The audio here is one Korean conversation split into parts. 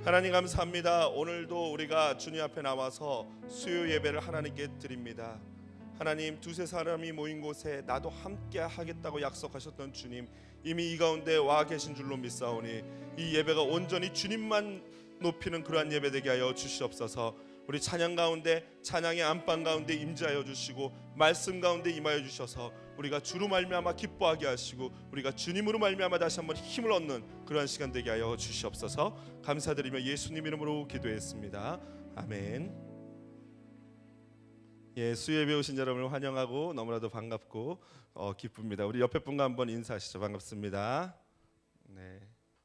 하나님 감사합니다. 오늘도 우리가 주님 앞에 나와서 수요 예배를 하나님께 드립니다. 하나님, 두세 사람이 모인 곳에 나도 함께 하겠다고 약속하셨던 주님, 이미 이 가운데 와 계신 줄로 믿사오니 이 예배가 온전히 주님만 높이는 그러한 예배 되게 하여 주시옵소서. 우리 찬양 가운데, 찬양의 안방 가운데 임재하여 주시고 말씀 가운데 임하여 주셔서 우리가 주로 말미암아 기뻐하게 하시고 우리가 주님으로 말미암아 다시 한번 힘을 얻는 그러한 시간 되게 하여 주시옵소서. 감사드리며 예수님 이름으로 기도했습니다. 아멘. 예, 수요예배 오신 여러분을 환영하고 너무나도 반갑고 기쁩니다. 우리 옆에 분과 한번 인사하시죠. 반갑습니다. 네.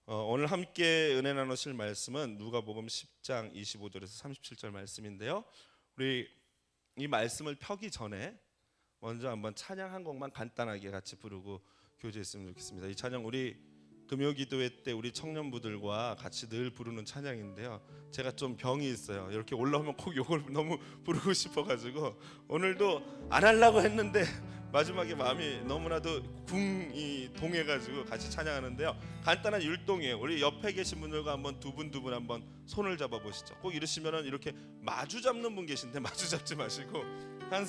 오늘 함께 은혜 나누실 말씀은 누가복음 10장 25절에서 37절 말씀인데요. 우리 이 말씀을 펴기 전에 먼저 한번 찬양 한 곡만 간단하게 같이 부르고 교제했으면 좋겠습니다. 이 찬양 우리 금요기도회 때 우리 청년부들과 같이 늘 부르는 찬양인데요. 제가 좀 병이 있어요. 이렇게 올라오면 꼭 이걸 너무 부르고 싶어가지고 오늘도 안 하려고 했는데 마지막에 마음이 너무나도 궁이 동해가지고 같이 찬양하는데요. 간단한 율동이에요. 우리 옆에 계신 분들과 한번 두 분 한번 손을 잡아보시죠. 꼭 이러시면은 이렇게 마주 잡는 분 계신데 마주 잡지 마시고 한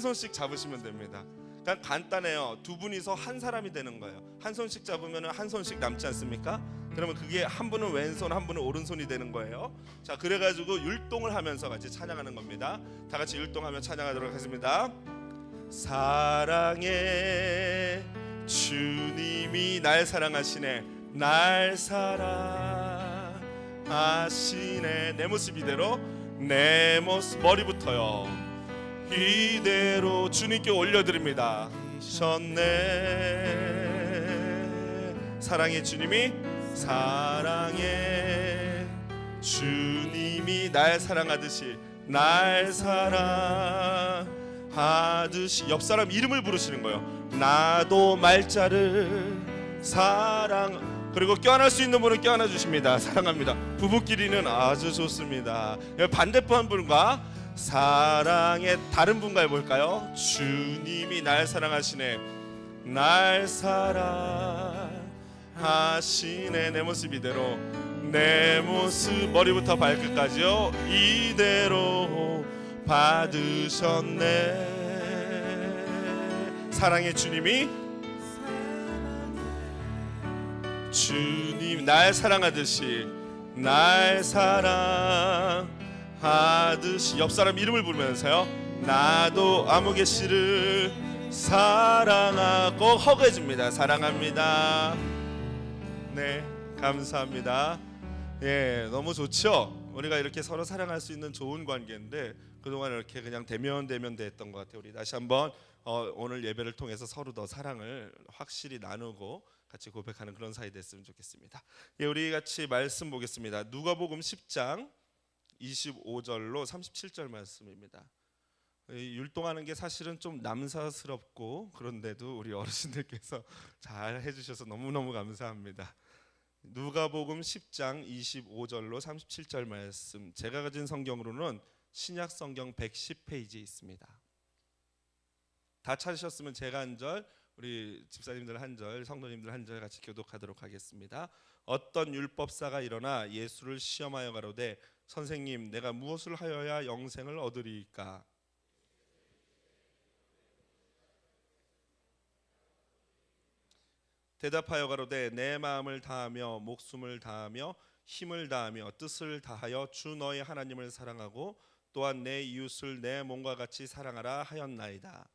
손씩 잡으시면 됩니다. 그냥 간단해요. 두 분이서 한 사람이 되는 거예요. 한 손씩 잡으면 한 손씩 남지 않습니까? 그러면 그게 한 분은 왼손, 한 분은 오른손이 되는 거예요. 자, 그래가지고 율동을 하면서 같이 찬양하는 겁니다. 다 같이 율동하며 찬양하도록 하겠습니다. 사랑해, 주님이 날 사랑하시네, 날 사랑하시네. 내 모습 이대로, 내 모습 머리부터요 이대로 주님께 올려드립니다. 하셨네. 사랑해, 주님이 사랑해, 주님이 날 사랑하듯이 날 사랑하듯이. 옆 사람 이름을 부르시는 거예요. 나도 말자를 사랑. 그리고 껴안을 수 있는 분은 껴안아 주십니다. 사랑합니다. 부부끼리는 아주 좋습니다. 반대편 분과 사랑의 다른 분과 해볼까요? 주님이 날 사랑하시네, 날 사랑하시네. 내 모습 이대로, 내 모습 머리부터 발끝까지요 이대로 받으셨네. 사랑의 주님이, 주님 날 사랑하듯이 날 사랑하듯이. 옆 사람 이름을 부르면서요, 나도 아무개 씨를 사랑하고 허그해 줍니다. 사랑합니다. 네, 감사합니다. 예, 너무 좋죠. 우리가 이렇게 서로 사랑할 수 있는 좋은 관계인데 그동안 이렇게 그냥 대면 됐던 것 같아요. 우리 다시 한번 오늘 예배를 통해서 서로 더 사랑을 확실히 나누고 같이 고백하는 그런 사이 됐으면 좋겠습니다. 예, 우리 같이 말씀 보겠습니다. 누가복음 10장 25절로 37절 말씀입니다. 율동하는 게 사실은 좀 남사스럽고 그런데도 우리 어르신들께서 잘 해주셔서 너무너무 감사합니다. 누가복음 10장 25절로 37절 말씀, 제가 가진 성경으로는 신약 성경 110페이지에 있습니다. 다 찾으셨으면 제가 한 절, 우리 집사님들 한 절, 성도님들 한 절 같이 교독하도록 하겠습니다. 어떤 율법사가 일어나 예수를 시험하여 가로되 선생님, 내가 무엇을 하여야 영생을 얻으리이까? 대답하여 가로되 내 마음을 다하며 목숨을 다하며 힘을 다하며 뜻을 다하여 주 너희 하나님을 사랑하고 또한 내 이웃을 내 몸과 같이 사랑하라 하였나이다.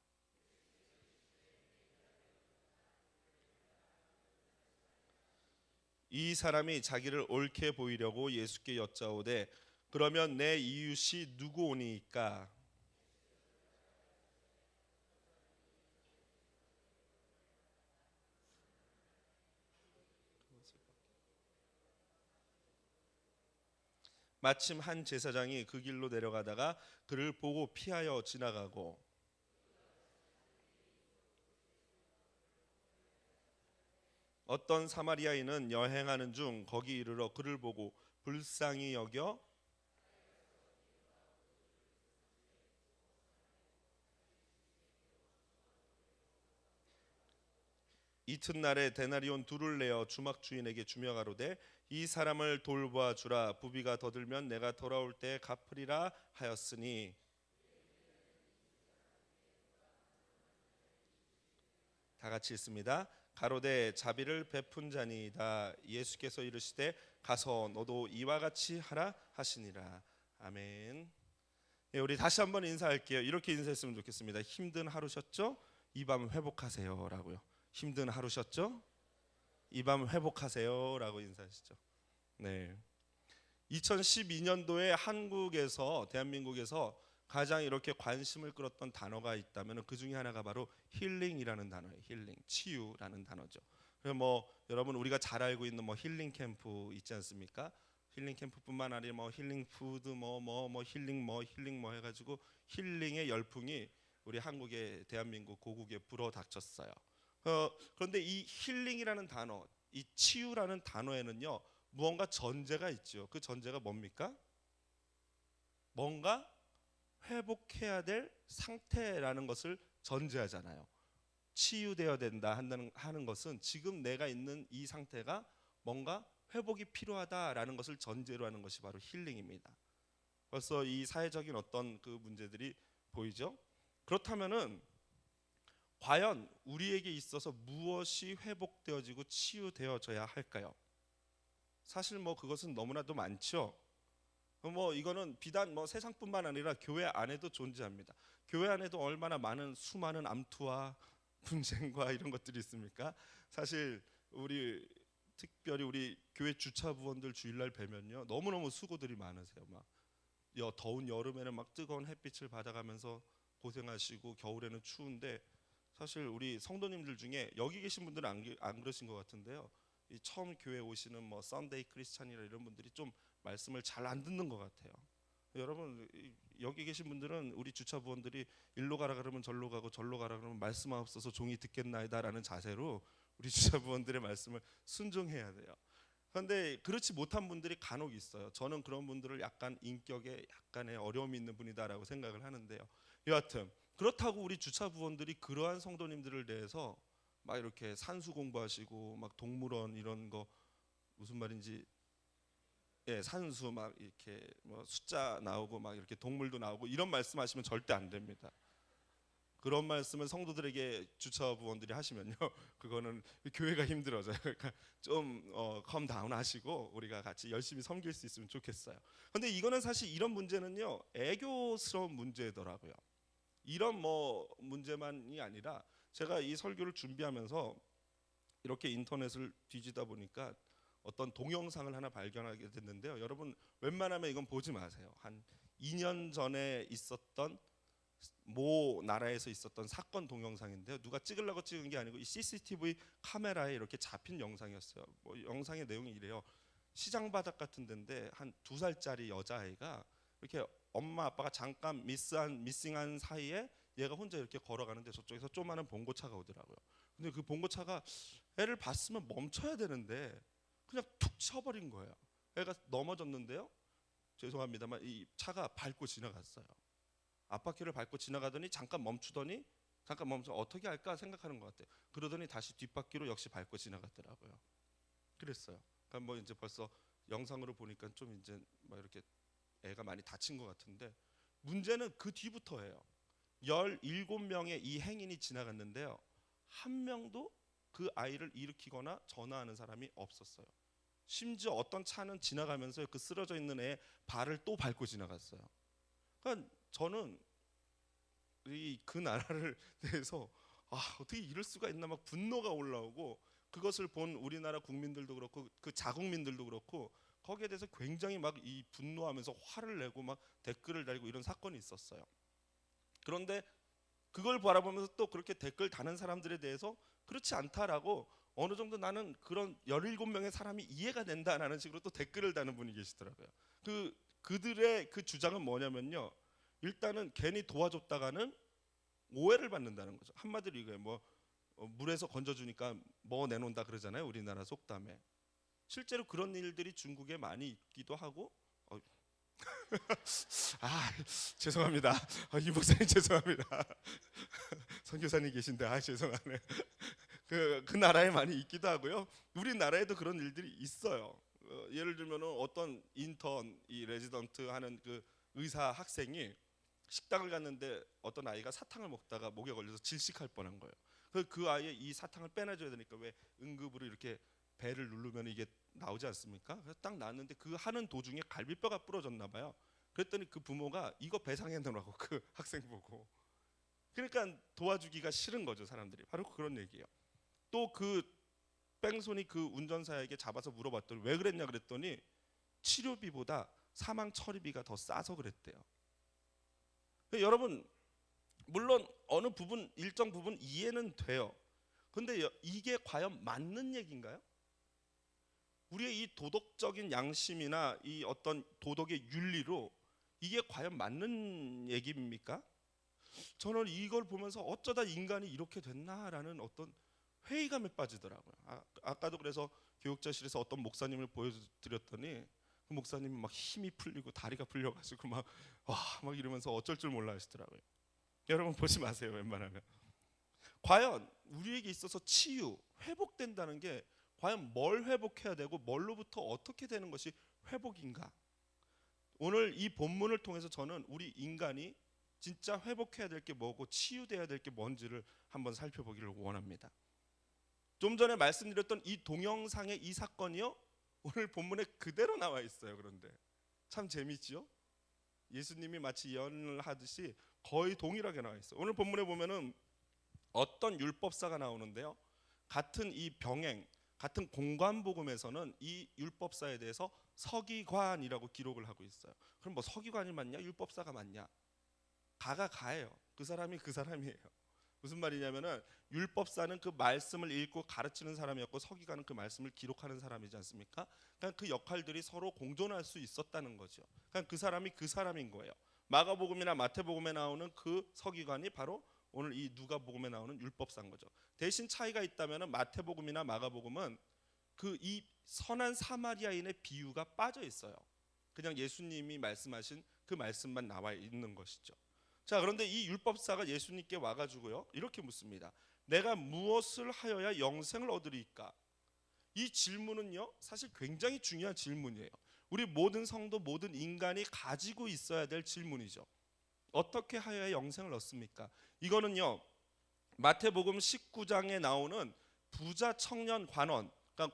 이 사람이 자기를 옳게 보이려고 예수께 여짜오되 그러면 내 이웃이 누구오니까? 마침 한 제사장이 그 길로 내려가다가 그를 보고 피하여 지나가고 어떤 사마리아인은 여행하는 중 거기 이르러 그를 보고 불쌍히 여겨 이튿날에 데나리온 둘을 내어 주막 주인에게 주며 가로되 이 사람을 돌보아 주라. 부비가 더 들면 내가 돌아올 때 갚으리라 하였으니. 다 같이 읽습니다. 가로되 자비를 베푼 자니이다. 예수께서 이르시되 가서 너도 이와 같이 하라 하시니라. 아멘. 예, 우리 다시 한번 인사할게요. 이렇게 인사했으면 좋겠습니다. 힘든 하루셨죠? 이 밤 회복하세요라고요. 힘든 하루셨죠? 이 밤 회복하세요라고 인사하시죠. 네. 2012년도에 한국에서 대한민국에서 가장 이렇게 관심을 끌었던 단어가 있다면 그 중에 하나가 바로 힐링이라는 단어예요. 힐링, 치유라는 단어죠. 그래서 뭐 여러분 우리가 잘 알고 있는 뭐 힐링 캠프 있지 않습니까? 힐링 캠프뿐만 아니라 뭐 힐링 푸드 뭐 힐링 뭐 해가지고 힐링의 열풍이 우리 한국의 대한민국 고국에 불어닥쳤어요. 그런데 이 힐링이라는 단어, 이 치유라는 단어에는요 무언가 전제가 있죠. 그 전제가 뭡니까? 뭔가 회복해야 될 상태라는 것을 전제하잖아요. 치유되어야 된다 하는 것은 지금 내가 있는 이 상태가 뭔가 회복이 필요하다라는 것을 전제로 하는 것이 바로 힐링입니다. 벌써 이 사회적인 어떤 그 문제들이 보이죠? 그렇다면은 과연 우리에게 있어서 무엇이 회복되어지고 치유되어져야 할까요? 사실 뭐 그것은 너무나도 많죠. 뭐 이거는 비단 뭐 세상뿐만 아니라 교회 안에도 존재합니다. 교회 안에도 얼마나 많은 수많은 암투와 분쟁과 이런 것들이 있습니까? 사실 우리 특별히 우리 교회 주차부원들 주일날 뵈면요 너무너무 수고들이 많으세요. 막 더운 여름에는 막 뜨거운 햇빛을 받아가면서 고생하시고 겨울에는 추운데 사실 우리 성도님들 중에 여기 계신 분들은 안 그러신 것 같은데요. 이 처음 교회 오시는 뭐 썬데이 크리스찬이나 이런 분들이 좀 말씀을 잘 안 듣는 것 같아요. 여러분 여기 계신 분들은 우리 주차부원들이 일로 가라 그러면 절로 가고 절로 가라 그러면 말씀 없어서 종이 듣겠나이다라는 자세로 우리 주차부원들의 말씀을 순종해야 돼요. 그런데 그렇지 못한 분들이 간혹 있어요. 저는 그런 분들을 약간 인격에 약간의 어려움이 있는 분이다라고 생각을 하는데요. 여하튼 그렇다고 우리 주차부원들이 그러한 성도님들을 대해서 막 이렇게 산수 공부하시고 막 동물원 이런 거 무슨 말인지 산수 막 이렇게 뭐 숫자 나오고 막 이렇게 동물도 나오고 이런 말씀하시면 절대 안 됩니다. 그런 말씀을 성도들에게 주차부원들이 하시면요, 그거는 교회가 힘들어져요. 그러니까 좀 컴다운 하시고 우리가 같이 열심히 섬길 수 있으면 좋겠어요. 그런데 이거는 사실 이런 문제는요, 애교스러운 문제더라고요. 이런 뭐 문제만이 아니라 제가 이 설교를 준비하면서 이렇게 인터넷을 뒤지다 보니까 어떤 동영상을 하나 발견하게 됐는데요. 여러분 웬만하면 이건 보지 마세요. 한 2년 전에 있었던 모 나라에서 있었던 사건 동영상인데요. 누가 찍으려고 찍은 게 아니고 이 CCTV 카메라에 이렇게 잡힌 영상이었어요. 뭐 영상의 내용이 이래요. 시장 바닥 같은 데인데 한 2살짜리 여자아이가 이렇게 엄마 아빠가 잠깐 미싱한 사이에 얘가 혼자 이렇게 걸어가는데 저쪽에서 조그마한 봉고차가 오더라고요. 근데 그 봉고차가 애를 봤으면 멈춰야 되는데 그냥 툭 쳐버린 거예요. 애가 넘어졌는데요. 죄송합니다만 이 차가 밟고 지나갔어요. 앞바퀴를 밟고 지나가더니 잠깐 멈추더니 잠깐 멈춰 어떻게 할까 생각하는 것 같아요. 그러더니 다시 뒷바퀴로 역시 밟고 지나갔더라고요. 그랬어요. 그러니까 뭐 이제 벌써 영상으로 보니까 좀 이제 막 이렇게 애가 많이 다친 것 같은데 문제는 그 뒤부터예요. 17명의 이 행인이 지나갔는데요. 한 명도 그 아이를 일으키거나 전화하는 사람이 없었어요. 심지어 어떤 차는 지나가면서 그 쓰러져 있는 애의 발을 또 밟고 지나갔어요. 그러니까 저는 그 나라를 대해서 어떻게 이럴 수가 있나 막 분노가 올라오고 그것을 본 우리나라 국민들도 그렇고 그 자국민들도 그렇고 거기에 대해서 굉장히 막 이 분노하면서 화를 내고 막 댓글을 달고 이런 사건이 있었어요. 그런데 그걸 바라보면서 또 그렇게 댓글 다는 사람들에 대해서 그렇지 않다라고 어느 정도 나는 그런 17명의 사람이 이해가 된다라는 식으로 또 댓글을 다는 분이 계시더라고요. 그들의 그 주장은 뭐냐면요. 일단은 괜히 도와줬다가는 오해를 받는다는 거죠. 한마디로 이거예요. 뭐 물에서 건져주니까 뭐 내놓는다 그러잖아요. 우리나라 속담에. 실제로 그런 일들이 중국에 많이 있기도 하고 죄송합니다. 이 목사님 죄송합니다. 선교사님 계신데 죄송하네. 그 나라에 많이 있기도 하고요. 우리나라에도 그런 일들이 있어요. 예를 들면 어떤 인턴, 이 레지던트 하는 그 의사 학생이 식당을 갔는데 어떤 아이가 사탕을 먹다가 목에 걸려서 질식할 뻔한 거예요. 그 아이의 이 사탕을 빼내줘야 되니까 왜 응급으로 이렇게 배를 누르면 이게 나오지 않습니까? 그래서 딱 나왔는데 그 하는 도중에 갈비뼈가 부러졌나 봐요. 그랬더니 그 부모가 이거 배상해 놓으라고 그 학생 보고. 그러니까 도와주기가 싫은 거죠, 사람들이. 바로 그런 얘기예요. 또 그 뺑소니 그 운전사에게 잡아서 물어봤더니 왜 그랬냐 그랬더니 치료비보다 사망 처리비가 더 싸서 그랬대요. 여러분, 물론 어느 부분 일정 부분 이해는 돼요. 근데 이게 과연 맞는 얘기인가요? 우리의 이 도덕적인 양심이나 이 어떤 도덕의 윤리로 이게 과연 맞는 얘기입니까? 저는 이걸 보면서 어쩌다 인간이 이렇게 됐나라는 어떤 회의감에 빠지더라고요. 아까도 그래서 교육자실에서 어떤 목사님을 보여드렸더니 그 목사님이 막 힘이 풀리고 다리가 풀려가지고 막 이러면서 어쩔 줄 몰라 하시더라고요. 여러분 보지 마세요, 웬만하면. 과연 우리에게 있어서 치유, 회복된다는 게 과연 뭘 회복해야 되고 뭘로부터 어떻게 되는 것이 회복인가? 오늘 이 본문을 통해서 저는 우리 인간이 진짜 회복해야 될 게 뭐고 치유돼야 될 게 뭔지를 한번 살펴보기를 원합니다. 좀 전에 말씀드렸던 이 동영상의 이 사건이요, 오늘 본문에 그대로 나와 있어요. 그런데 참 재미지요? 예수님이 마치 예언을 하듯이 거의 동일하게 나와 있어요. 오늘 본문에 보면은 어떤 율법사가 나오는데요, 같은 이 병행, 같은 공관복음에서는 이 율법사에 대해서 서기관이라고 기록을 하고 있어요. 그럼 뭐 서기관이 맞냐, 율법사가 맞냐? 가가 가예요. 그 사람이 그 사람이에요. 무슨 말이냐면은 율법사는 그 말씀을 읽고 가르치는 사람이었고 서기관은 그 말씀을 기록하는 사람이지 않습니까? 그러니까 그 역할들이 서로 공존할 수 있었다는 거죠. 그러니까 그 사람이 그 사람인 거예요. 마가복음이나 마태복음에 나오는 그 서기관이 바로 오늘 이 누가복음에 나오는 율법사인 거죠. 대신 차이가 있다면은 마태복음이나 마가복음은 그 이 선한 사마리아인의 비유가 빠져 있어요. 그냥 예수님이 말씀하신 그 말씀만 나와 있는 것이죠. 자, 그런데 이 율법사가 예수님께 와가지고요, 이렇게 묻습니다. 내가 무엇을 하여야 영생을 얻으리까? 이 질문은요, 사실 굉장히 중요한 질문이에요. 우리 모든 성도, 모든 인간이 가지고 있어야 될 질문이죠. 어떻게 하여야 영생을 얻습니까? 이거는요, 마태복음 19장에 나오는 부자 청년 관원, 그러니까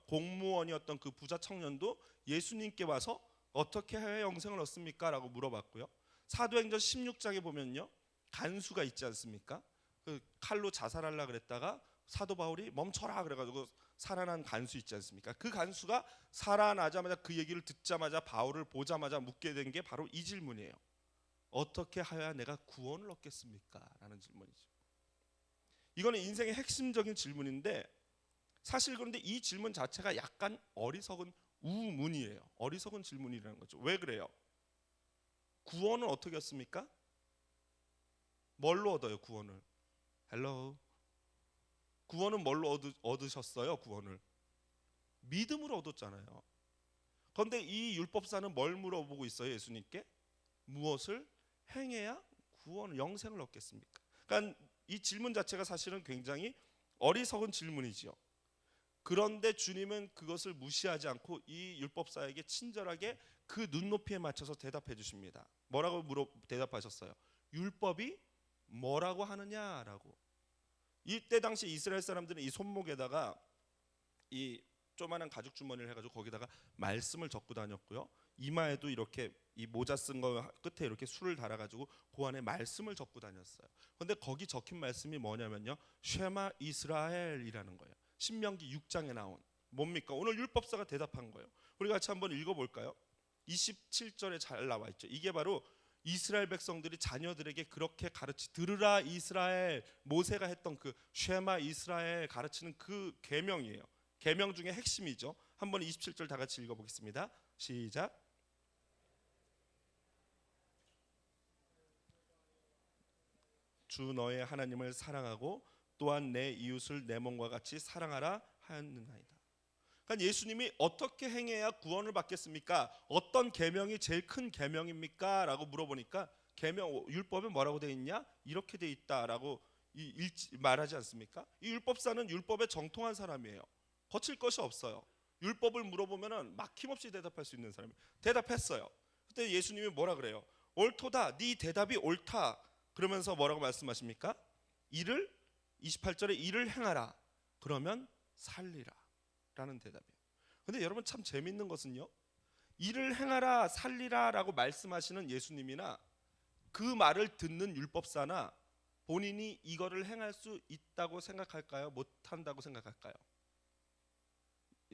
공무원이었던 그 부자 청년도 예수님께 와서 어떻게 하여야 영생을 얻습니까? 라고 물어봤고요. 사도행전 16장에 보면요, 간수가 있지 않습니까? 그 칼로 자살하려고 그랬다가 사도 바울이 멈춰라 그래가지고 살아난 간수 있지 않습니까? 그 간수가 살아나자마자 그 얘기를 듣자마자 바울을 보자마자 묻게 된 게 바로 이 질문이에요. 어떻게 하여야 내가 구원을 얻겠습니까? 라는 질문이죠. 이거는 인생의 핵심적인 질문인데, 사실 그런데 이 질문 자체가 약간 어리석은 우문이에요. 어리석은 질문이라는 거죠. 왜 그래요? 구원은 어떻게 얻습니까? 뭘로 얻어요, 구원을? 헬로. 구원은 뭘로 얻으셨어요, 구원을? 믿음으로 얻었잖아요. 그런데 이 율법사는 뭘 물어보고 있어요, 예수님께? 무엇을 행해야 구원, 영생을 얻겠습니까? 그러니까 이 질문 자체가 사실은 굉장히 어리석은 질문이죠. 그런데 주님은 그것을 무시하지 않고 이 율법사에게 친절하게 그 눈높이에 맞춰서 대답해 주십니다. 뭐라고 대답하셨어요? 율법이 뭐라고 하느냐라고. 이때 당시 이스라엘 사람들은 이 손목에다가 이 조그마한 가죽 주머니를 해가지고 거기다가 말씀을 적고 다녔고요. 이마에도 이렇게 이 모자 쓴 거 끝에 이렇게 술을 달아가지고 그 안에 말씀을 적고 다녔어요. 그런데 거기 적힌 말씀이 뭐냐면요, 쉐마 이스라엘이라는 거예요. 신명기 6장에 나온 뭡니까? 오늘 율법사가 대답한 거예요. 우리 같이 한번 읽어볼까요? 27절에 잘 나와 있죠. 이게 바로 이스라엘 백성들이 자녀들에게 그렇게 들으라 이스라엘, 모세가 했던 그 쉐마 이스라엘 가르치는 그 계명이에요. 계명 중에 핵심이죠. 한번 27절 다 같이 읽어보겠습니다. 시작. 주 너의 하나님을 사랑하고 또한 내 이웃을 내 몸과 같이 사랑하라 하였느니라. 그러니까 예수님이 어떻게 행해야 구원을 받겠습니까? 어떤 계명이 제일 큰 계명입니까? 라고 물어보니까 계명 율법에 뭐라고 되어 있냐? 이렇게 되어 있다라고 말하지 않습니까? 이 율법사는 율법에 정통한 사람이에요. 거칠 것이 없어요. 율법을 물어보면은 막힘없이 대답할 수 있는 사람이 대답했어요. 그때 예수님이 뭐라 그래요? 옳도다. 네 대답이 옳다. 그러면서 뭐라고 말씀하십니까? 이를 28절에 이를 행하라. 그러면 살리라. 라는 대답이에요. 근데 여러분 참 재밌는 것은요. 이를 행하라 살리라라고 말씀하시는 예수님이나 그 말을 듣는 율법사나 본인이 이거를 행할 수 있다고 생각할까요? 못한다고 생각할까요?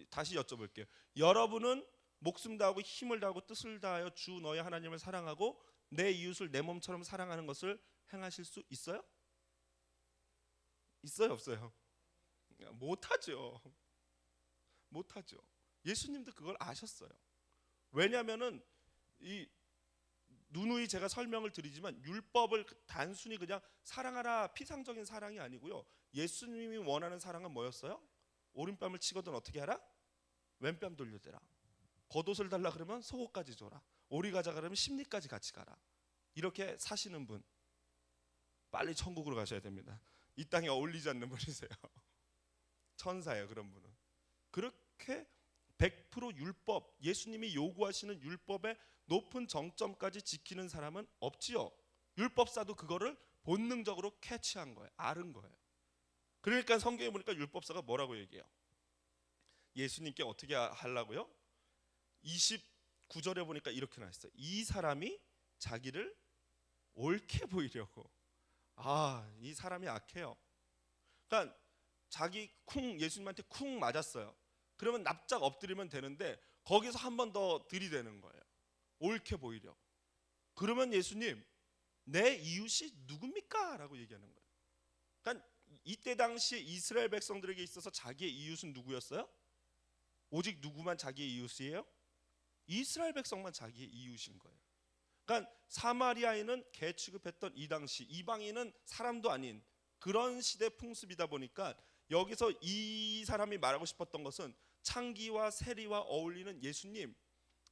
다시 여쭤볼게요. 여러분은 목숨 다하고 힘을 다하고 뜻을 다하여 주 너의 하나님을 사랑하고 내 이웃을 내 몸처럼 사랑하는 것을 행하실 수 있어요? 있어요, 없어요? 못하죠. 못하죠. 예수님도 그걸 아셨어요. 왜냐하면은 이 누누이 제가 설명을 드리지만 율법을 단순히 그냥 사랑하라 피상적인 사랑이 아니고요. 예수님이 원하는 사랑은 뭐였어요? 오른뺨을 치거든 어떻게 하라? 왼뺨 돌려대라. 겉옷을 달라 그러면 속옷까지 줘라. 오리 가자 그러면 심리까지 같이 가라. 이렇게 사시는 분 빨리 천국으로 가셔야 됩니다. 이 땅에 어울리지 않는 분이세요. 천사예요 그런 분은. 그렇게 100% 율법, 예수님이 요구하시는 율법의 높은 정점까지 지키는 사람은 없지요. 율법사도 그거를 본능적으로 캐치한 거예요. 아는 거예요. 그러니까 성경에 보니까 율법사가 뭐라고 얘기해요? 예수님께 어떻게 하려고요? 29절에 보니까 이렇게 나왔어요. 이 사람이 자기를 옳게 보이려고. 이 사람이 악해요. 그러니까 자기 예수님한테 쿵 맞았어요. 그러면 납작 엎드리면 되는데 거기서 한 번 더 들이대는 거예요. 옳게 보이려고. 그러면 예수님 내 이웃이 누굽니까? 라고 얘기하는 거예요. 그러니까 이때 당시에 이스라엘 백성들에게 있어서 자기의 이웃은 누구였어요? 오직 누구만 자기의 이웃이에요? 이스라엘 백성만 자기의 이웃인 거예요. 그러니까 사마리아인은 개 취급했던 이 당시 이방인은 사람도 아닌 그런 시대 풍습이다 보니까 여기서 이 사람이 말하고 싶었던 것은 창기와 세리와 어울리는 예수님,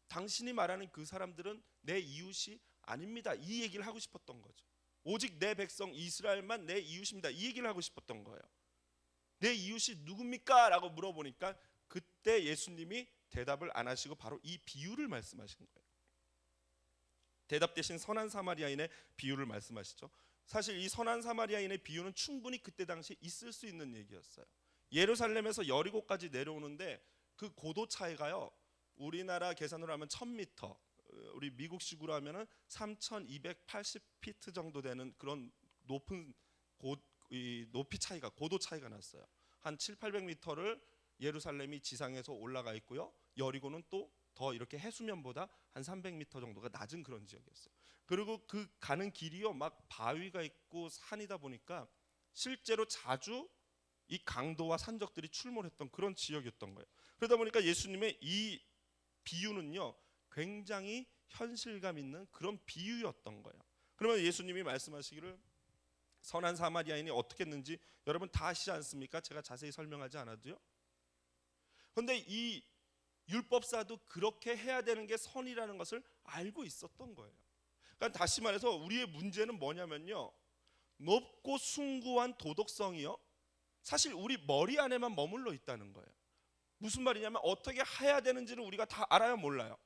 당신이 말하는 그 사람들은 내 이웃이 아닙니다. 이 얘기를 하고 싶었던 거죠. 오직 내 백성 이스라엘만 내 이웃입니다. 이 얘기를 하고 싶었던 거예요. 내 이웃이 누굽니까? 라고 물어보니까 그때 예수님이 대답을 안 하시고 바로 이 비유를 말씀하신 거예요. 대답 대신 선한 사마리아인의 비유를 말씀하시죠. 사실 이 선한 사마리아인의 비유는 충분히 그때 당시에 있을 수 있는 얘기였어요. 예루살렘에서 여리고까지 내려오는데 그 고도 차이가요. 우리나라 계산으로 하면 1000m, 우리 미국식으로 하면은 3280피트 정도 되는 그런 높은 높이 차이가 고도 차이가 났어요. 한 700~800m를 예루살렘이 지상에서 올라가 있고요. 여리고는 또 더 이렇게 해수면보다 한 300m 정도가 낮은 그런 지역이었어요. 그리고 그 가는 길이요 막 바위가 있고 산이다 보니까 실제로 자주 이 강도와 산적들이 출몰했던 그런 지역이었던 거예요. 그러다 보니까 예수님의 이 비유는요 굉장히 현실감 있는 그런 비유였던 거예요. 그러면 예수님이 말씀하시기를 선한 사마리아인이 어떻게 했는지 여러분 다 아시지 않습니까? 제가 자세히 설명하지 않아도요. 그런데 이 율법사도 그렇게 해야 되는 게 선이라는 것을 알고 있었던 거예요. 그러니까 다시 말해서 우리의 문제는 뭐냐면요, 높고 숭고한 도덕성이요 사실 우리 머리 안에만 머물러 있다는 거예요. 무슨 말이냐면 어떻게 해야 되는지를 우리가 다 알아요, 몰라요?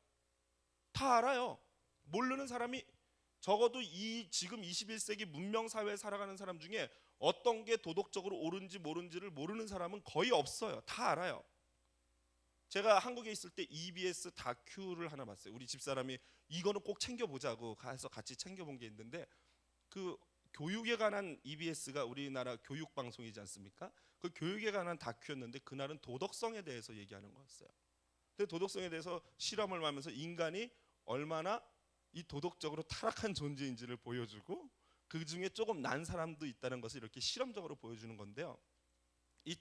다 알아요. 모르는 사람이 적어도 이 지금 21세기 문명 사회에 살아가는 사람 중에 어떤 게 도덕적으로 옳은지 모른지를 모르는 사람은 거의 없어요. 다 알아요. 제가 한국에 있을 때 EBS 다큐를 하나 봤어요. 우리 집사람이 이거는 꼭 챙겨보자고 가서 같이 챙겨본 게 있는데, 그 교육에 관한 EBS가 우리나라 교육방송이지 않습니까? 그 교육에 관한 다큐였는데 그날은 도덕성에 대해서 얘기하는 거였어요. 근데 도덕성에 대해서 실험을 하면서 인간이 얼마나 이 도덕적으로 타락한 존재인지를 보여주고 그 중에 조금 난 사람도 있다는 것을 이렇게 실험적으로 보여주는 건데요. 이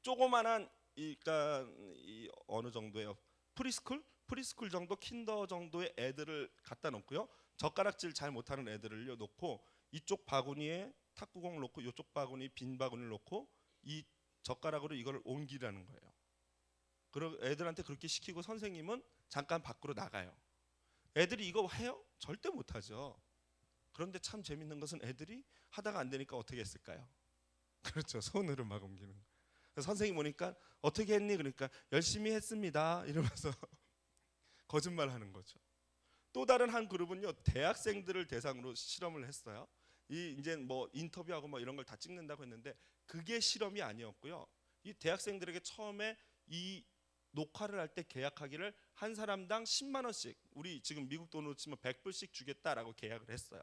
조그만한 그러니까 이 어느 정도예요? 프리스쿨 정도, 킨더 정도의 애들을 갖다 놓고요. 젓가락질 잘 못하는 애들을요 놓고 이쪽 바구니에 탁구공을 놓고 이쪽 바구니 빈 바구니를 놓고 이 젓가락으로 이걸 옮기라는 거예요. 그리고 애들한테 그렇게 시키고 선생님은 잠깐 밖으로 나가요. 애들이 이거 해요? 절대 못하죠. 그런데 참 재밌는 것은 애들이 하다가 안 되니까 어떻게 했을까요? 그렇죠. 손으로 막 옮기는 거. 선생님 오니까 어떻게 했니? 그러니까 열심히 했습니다 이러면서 거짓말하는 거죠. 또 다른 한 그룹은요, 대학생들을 대상으로 실험을 했어요. 이 이제 뭐 인터뷰하고 뭐 이런 걸 다 찍는다고 했는데 그게 실험이 아니었고요. 이 대학생들에게 처음에 이 녹화를 할 때 계약하기를 한 사람당 10만 원씩, 우리 지금 미국 돈으로 치면 100불씩 주겠다라고 계약을 했어요.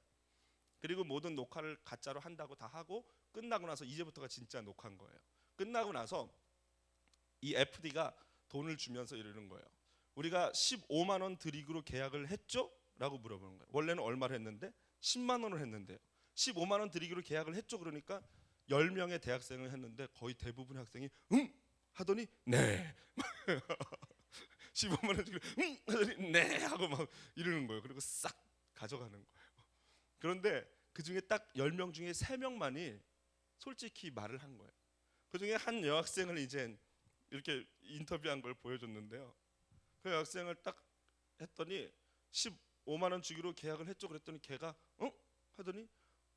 그리고 모든 녹화를 가짜로 한다고 다 하고 끝나고 나서 이제부터가 진짜 녹화인 거예요. 끝나고 나서 이 FD가 돈을 주면서 이러는 거예요. 우리가 15만 원 드리기로 계약을 했죠? 라고 물어보는 거예요. 원래는 얼마를 했는데 10만 원을 했는데요. 15만 원 드리기로 계약을 했죠? 그러니까 10명의 대학생을 했는데 거의 대부분의 학생이 하더니 네 15만 원 주기로 하더니 네 하고 막 이러는 거예요. 그리고 싹 가져가는 거예요. 그런데 그 중에 딱 10명 중에 3명만이 솔직히 말을 한 거예요. 그 중에 한 여학생을 이제 이렇게 인터뷰한 걸 보여줬는데요. 그 여학생을 딱 했더니 15만 원 주기로 계약을 했죠. 그랬더니 걔가 하더니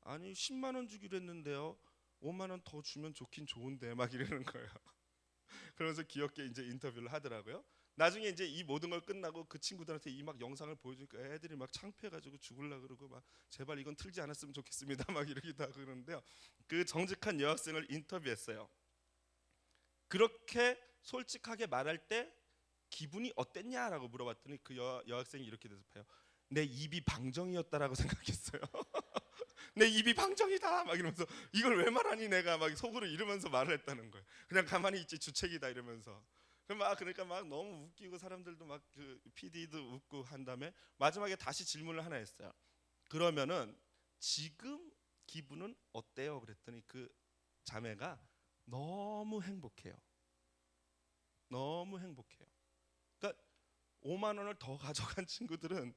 아니 10만 원 주기로 했는데요. 5만 원 더 주면 좋긴 좋은데 막 이러는 거예요. 그러면서 귀엽게 이제 인터뷰를 하더라고요. 나중에 이제 이 모든 걸 끝나고 그 친구들한테 이 막 영상을 보여주니까 애들이 막 창피해가지고 죽을라 그러고 막 제발 이건 틀지 않았으면 좋겠습니다 막 이러기도 하고 그러는데요. 그 정직한 여학생을 인터뷰했어요. 그렇게 솔직하게 말할 때 기분이 어땠냐라고 물어봤더니 그 여학생이 이렇게 대답해요. 내 입이 방정이었다라고 생각했어요. 내 입이 방정이다 막 이러면서 이걸 왜 말하니 내가 막 속으로 이러면서 말을 했다는 거예요. 그냥 가만히 있지 주책이다 이러면서. 그러니까 막 너무 웃기고 사람들도 막 그 PD도 웃고 한 다음에 마지막에 다시 질문을 하나 했어요. 그러면은 지금 기분은 어때요? 그랬더니 그 자매가 너무 행복해요. 너무 행복해요. 그러니까 5만 원을 더 가져간 친구들은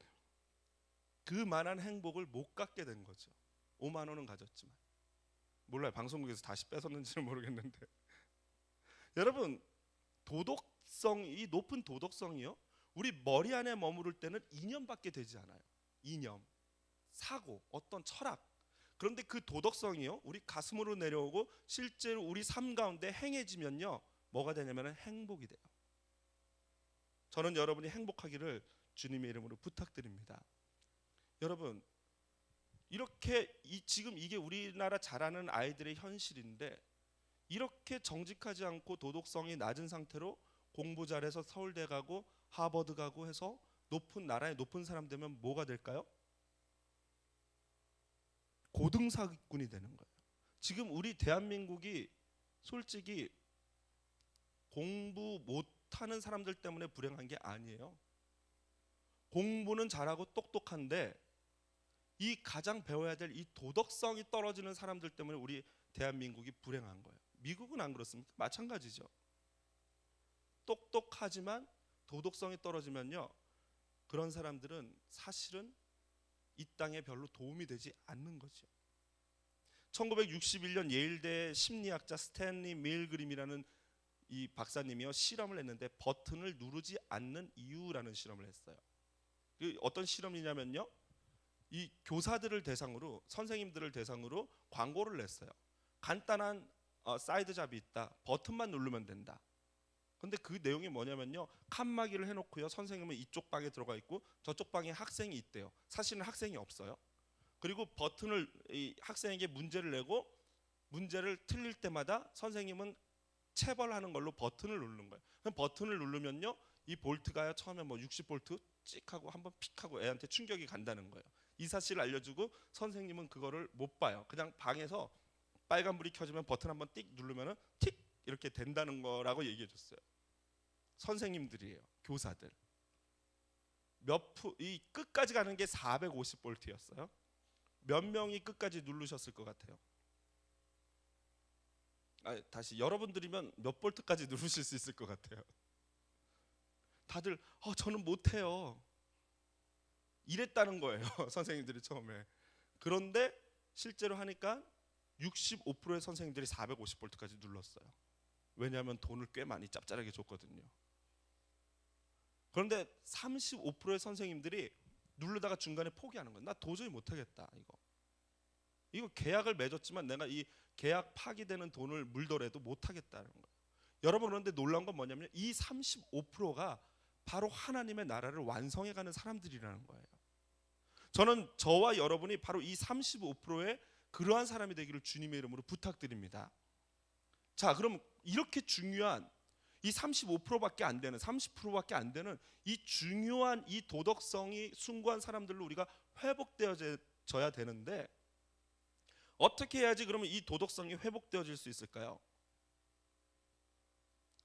그만한 행복을 못 갖게 된 거죠. 5만 원은 가졌지만 몰라요. 방송국에서 다시 뺏었는지는 모르겠는데 여러분 이 높은 도덕성이요. 우리 머리 안에 머무를 때는 이념밖에 되지 않아요. 이념, 사고, 어떤 철학. 그런데 그 도덕성이요. 우리 가슴으로 내려오고 실제로 우리 삶 가운데 행해지면요. 뭐가 되냐면 행복이 돼요. 저는 여러분이 행복하기를 주님의 이름으로 부탁드립니다. 여러분 이렇게 지금 이게 우리나라 자라는 아이들의 현실인데 이렇게 정직하지 않고 도덕성이 낮은 상태로 공부 잘해서 서울대 가고 하버드 가고 해서 나라의 높은 사람 되면 뭐가 될까요? 고등사기꾼이 되는 거예요. 지금 우리 대한민국이 솔직히 공부 못하는 사람들 때문에 불행한 게 아니에요. 공부는 잘하고 똑똑한데 이 가장 배워야 될 이 도덕성이 떨어지는 사람들 때문에 우리 대한민국이 불행한 거예요. 미국은 안 그렇습니까? 마찬가지죠. 똑똑하지만 도덕성이 떨어지면요, 그런 사람들은 사실은 이 땅에 별로 도움이 되지 않는 거죠. 1961년 예일대 심리학자 스탠리 밀그림이라는 이 박사님이요 실험을 했는데 버튼을 누르지 않는 이유라는 실험을 했어요. 어떤 실험이냐면요, 이 교사들을 대상으로 선생님들을 대상으로 광고를 냈어요. 간단한 사이드 잡이 있다. 버튼만 누르면 된다. 근데 그 내용이 뭐냐면요, 칸막이를 해놓고요. 선생님은 이쪽 방에 들어가 있고 저쪽 방에 학생이 있대요. 사실은 학생이 없어요. 그리고 버튼을 이 학생에게 문제를 내고 문제를 틀릴 때마다 선생님은 체벌하는 걸로 버튼을 누르는 거예요. 그럼 버튼을 누르면요, 이 볼트가 처음에 뭐 60볼트 찍 하고 한번 픽 하고 애한테 충격이 간다는 거예요. 이 사실을 알려주고 선생님은 그거를 못 봐요. 그냥 방에서 빨간불이 켜지면 버튼 한번 띡 누르면은 틱 이렇게 된다는 거라고 얘기해 줬어요. 선생님들이에요. 교사들. 이 끝까지 가는 게 450볼트였어요. 몇 명이 끝까지 누르셨을 것 같아요? 다시 여러분들이면 몇 볼트까지 누르실 수 있을 것 같아요? 다들 저는 못해요. 이랬다는 거예요. 선생님들이 처음에. 그런데 실제로 하니까 65%의 선생님들이 450볼트까지 눌렀어요. 왜냐하면 돈을 꽤 많이 짭짤하게 줬거든요. 그런데 35%의 선생님들이 누르다가 중간에 포기하는 거예요. 나 도저히 못하겠다 이거. 이거 계약을 맺었지만 내가 이 계약 파기되는 돈을 물더라도 못 하겠다는 거예요. 여러분, 그런데 놀라운 건 뭐냐면 이 35%가 바로 하나님의 나라를 완성해가는 사람들이라는 거예요. 저는 저와 여러분이 바로 이 35%의 그러한 사람이 되기를 주님의 이름으로 부탁드립니다. 자, 그럼 이렇게 중요한 이 35%밖에 안 되는 30%밖에 안 되는 이 중요한 이 도덕성이 숭고한 사람들로 우리가 회복되어져야 되는데 어떻게 해야지 그러면 이 도덕성이 회복되어질 수 있을까요?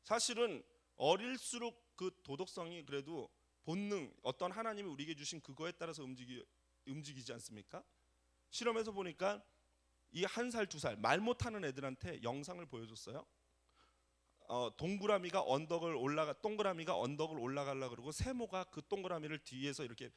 사실은 어릴수록 그 도덕성이 그래도 본능, 어떤 하나님이 우리에게 주신 그거에 따라서 움직이지 않습니까? 실험에서 보니까 이 1살, 2살 말 못하는 애들한테 영상을 보여줬어요. 동그라미가 언덕을 올라가려 그러고 세모가 그 동그라미를 뒤에서 이렇게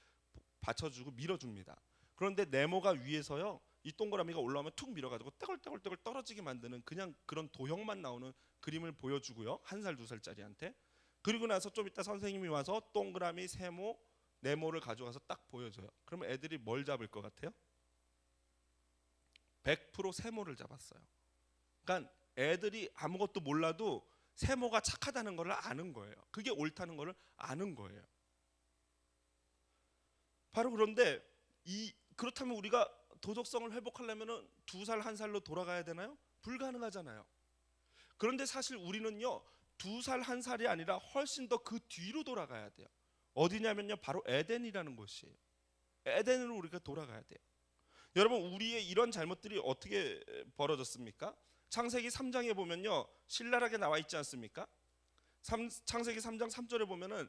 받쳐주고 밀어줍니다. 그런데 네모가 위에서요, 이 동그라미가 올라오면 툭 밀어가지고 떠글떠글 떨어지게 만드는 그냥 그런 도형만 나오는 그림을 보여주고요, 1살, 2살짜리한테. 그리고 나서 좀 이따 선생님이 와서 동그라미, 세모, 네모를 가져가서 딱 보여줘요. 그러면 애들이 뭘 잡을 것 같아요? 100% 세모를 잡았어요. 그러니까 애들이 아무것도 몰라도 세모가 착하다는 걸 아는 거예요. 그게 옳다는 걸 아는 거예요. 바로 그런데 그렇다면 우리가 도덕성을 회복하려면 2살, 1살로 돌아가야 되나요? 불가능하잖아요. 그런데 사실 우리는요, 2살, 1살이 아니라 훨씬 더 그 뒤로 돌아가야 돼요. 어디냐면요, 바로 에덴이라는 곳이에요. 에덴으로 우리가 돌아가야 돼요. 여러분, 우리의 이런 잘못들이 어떻게 벌어졌습니까? 창세기 3장에 보면요, 신랄하게 나와 있지 않습니까? 창세기 3장 3절에 보면은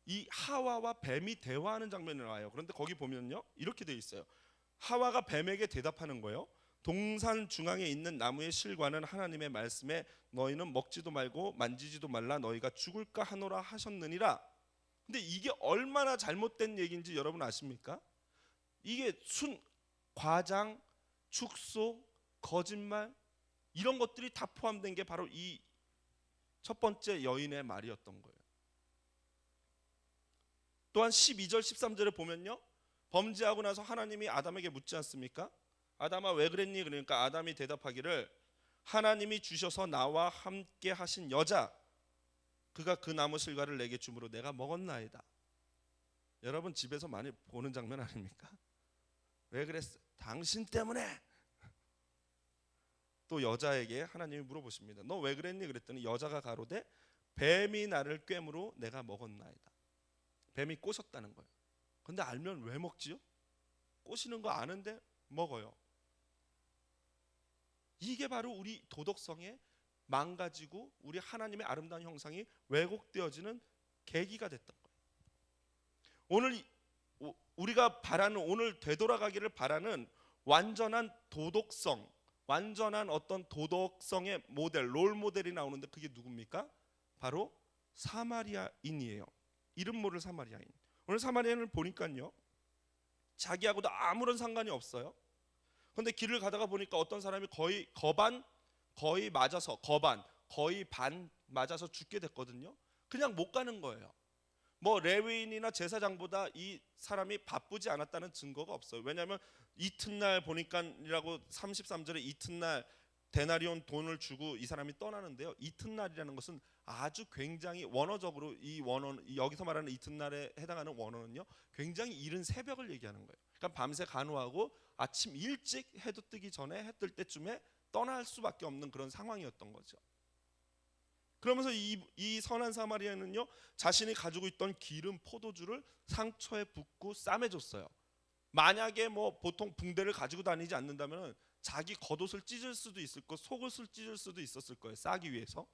이 하와와 뱀이 대화하는 장면이 나와요. 그런데 거기 보면요, 이렇게 돼 있어요. 하와가 뱀에게 대답하는 거예요. 동산 중앙에 있는 나무의 실과는 하나님의 말씀에 너희는 먹지도 말고 만지지도 말라 너희가 죽을까 하노라 하셨느니라. 근데 이게 얼마나 잘못된 얘기인지 여러분 아십니까? 이게 과장, 축소, 거짓말 이런 것들이 다 포함된 게 바로 이 첫 번째 여인의 말이었던 거예요. 또한 12절 13절에 보면요, 범죄하고 나서 하나님이 아담에게 묻지 않습니까? 아담아 왜 그랬니? 그러니까 아담이 대답하기를 하나님이 주셔서 나와 함께 하신 여자 그가 그 나무 실과를 내게 주므로 내가 먹었나이다. 여러분 집에서 많이 보는 장면 아닙니까? 왜 그랬어? 당신 때문에. 또 여자에게 하나님이 물어보십니다. 너 왜 그랬니? 그랬더니 여자가 가로되 뱀이 나를 꿰므로 내가 먹었나이다. 뱀이 꼬셨다는 거예요. 근데 알면 왜 먹지요? 꼬시는 거 아는데 먹어요. 이게 바로 우리 도덕성에 망가지고 우리 하나님의 아름다운 형상이 왜곡되어지는 계기가 됐던 거예요. 오늘 우리가 바라는, 오늘 되돌아가기를 바라는 완전한 도덕성, 완전한 어떤 도덕성의 모델, 롤 모델이 나오는데 그게 누굽니까? 바로 사마리아인이에요. 이름 모를 사마리아인. 오늘 사마리아인을 보니까요, 자기하고도 아무런 상관이 없어요. 그런데 길을 가다가 보니까 어떤 사람이 거의 반 맞아서 죽게 됐거든요. 그냥 못 가는 거예요. 뭐 레위인이나 제사장보다 이 사람이 바쁘지 않았다는 증거가 없어요. 왜냐하면 이튿날 보니까라고 33절에 이튿날 데나리온 돈을 주고 이 사람이 떠나는데요. 이튿날이라는 것은 아주 굉장히 원어적으로 이 원어는, 여기서 말하는 이튿날에 해당하는 원어는요, 굉장히 이른 새벽을 얘기하는 거예요. 그러니까 밤새 간호하고 아침 일찍 해도 뜨기 전에 해 뜰 때쯤에 떠날 수밖에 없는 그런 상황이었던 거죠. 그러면서 이 선한 사마리아는요, 자신이 가지고 있던 기름 포도주를 상처에 붓고 싸매줬어요. 만약에 뭐 보통 붕대를 가지고 다니지 않는다면 자기 겉옷을 찢을 수도 있을 거, 속옷을 찢을 수도 있었을 거예요. 싸기 위해서.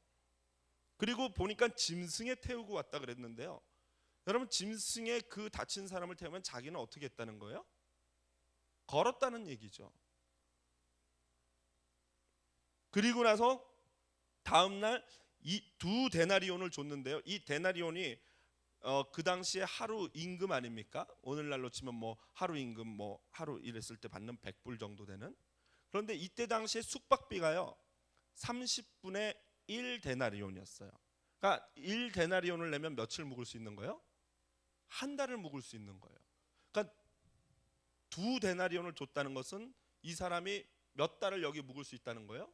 그리고 보니까 짐승에 태우고 왔다 그랬는데요. 여러분, 짐승에 그 다친 사람을 태우면 자기는 어떻게 했다는 거예요? 걸었다는 얘기죠. 그리고 나서 다음 날 이 2데나리온을 줬는데요. 이 데나리온이 그 당시에 하루 임금 아닙니까? 오늘날로 치면 뭐 하루 임금, 뭐 하루 일했을 때 받는 100불 정도 되는. 그런데 이때 당시에 숙박비가요 30분의 1데나리온이었어요. 그러니까 1데나리온을 내면 며칠 묵을 수 있는 거예요? 한 달을 묵을 수 있는 거예요. 그러니까 2데나리온을 줬다는 것은 이 사람이 몇 달을 여기 묵을 수 있다는 거예요?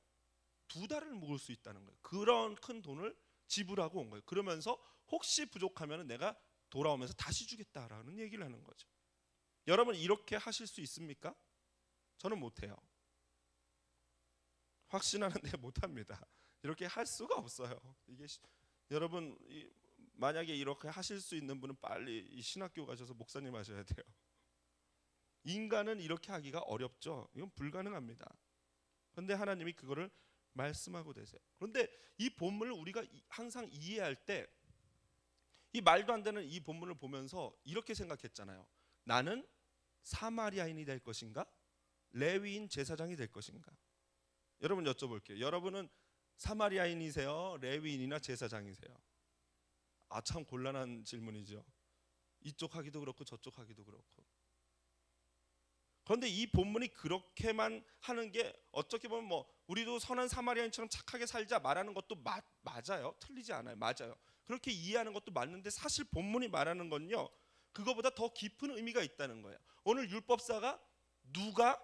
2달을 묵을 수 있다는 거예요. 그런 큰 돈을 지불하고 온 거예요. 그러면서 혹시 부족하면 내가 돌아오면서 다시 주겠다라는 얘기를 하는 거죠. 여러분 이렇게 하실 수 있습니까? 저는 못해요. 확신하는데 못합니다. 이렇게 할 수가 없어요. 이게 여러분 만약에 이렇게 하실 수 있는 분은 빨리 이 신학교 가셔서 목사님 하셔야 돼요. 인간은 이렇게 하기가 어렵죠. 이건 불가능합니다. 그런데 하나님이 그거를 말씀하고 계세요. 그런데 이 본문을 우리가 항상 이해할 때 이 말도 안 되는 이 본문을 보면서 이렇게 생각했잖아요. 나는 사마리아인이 될 것인가? 레위인 제사장이 될 것인가? 여러분 여쭤볼게요. 여러분은 사마리아인이세요? 레위인이나 제사장이세요? 아, 참 곤란한 질문이죠. 이쪽 하기도 그렇고 저쪽 하기도 그렇고. 그런데 이 본문이 그렇게만 하는 게 어떻게 보면 뭐 우리도 선한 사마리아인처럼 착하게 살자 말하는 것도 맞아요. 틀리지 않아요. 맞아요. 그렇게 이해하는 것도 맞는데 사실 본문이 말하는 건요, 그거보다 더 깊은 의미가 있다는 거예요. 오늘 율법사가 누가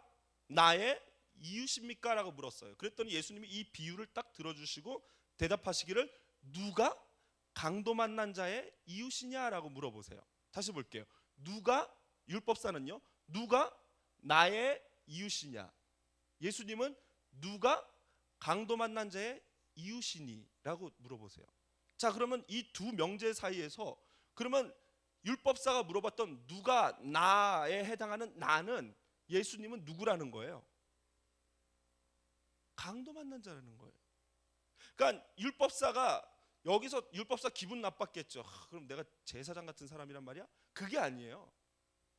나의 이웃입니까? 라고 물었어요. 그랬더니 예수님이 이 비유를 딱 들어주시고 대답하시기를 누가 강도 만난 자의 이웃이냐라고 물어보세요. 다시 볼게요. 누가, 율법사는요, 누가 나의 이웃이냐? 예수님은 누가 강도 만난 자의 이웃이니? 라고 물어보세요. 자, 그러면 이 두 명제 사이에서 그러면 율법사가 물어봤던 누가 나에 해당하는 나는 예수님은 누구라는 거예요? 강도 만난 자라는 거예요. 그러니까 율법사가 여기서 율법사 기분 나빴겠죠. 그럼 내가 제사장 같은 사람이란 말이야? 그게 아니에요.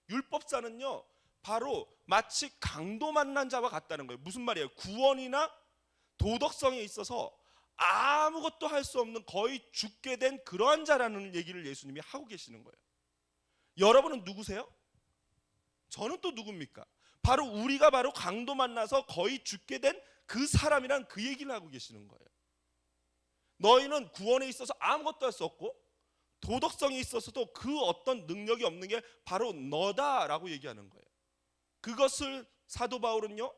율법사는요, 바로 마치 강도 만난 자와 같다는 거예요. 무슨 말이에요? 구원이나 도덕성에 있어서 아무것도 할 수 없는 거의 죽게 된 그러한 자라는 얘기를 예수님이 하고 계시는 거예요. 여러분은 누구세요? 저는 또 누굽니까? 바로 우리가 바로 강도 만나서 거의 죽게 된 그 사람이란 그 얘기를 하고 계시는 거예요. 너희는 구원에 있어서 아무것도 할 수 없고 도덕성에 있어서도 그 어떤 능력이 없는 게 바로 너다라고 얘기하는 거예요. 그것을 사도 바울은요,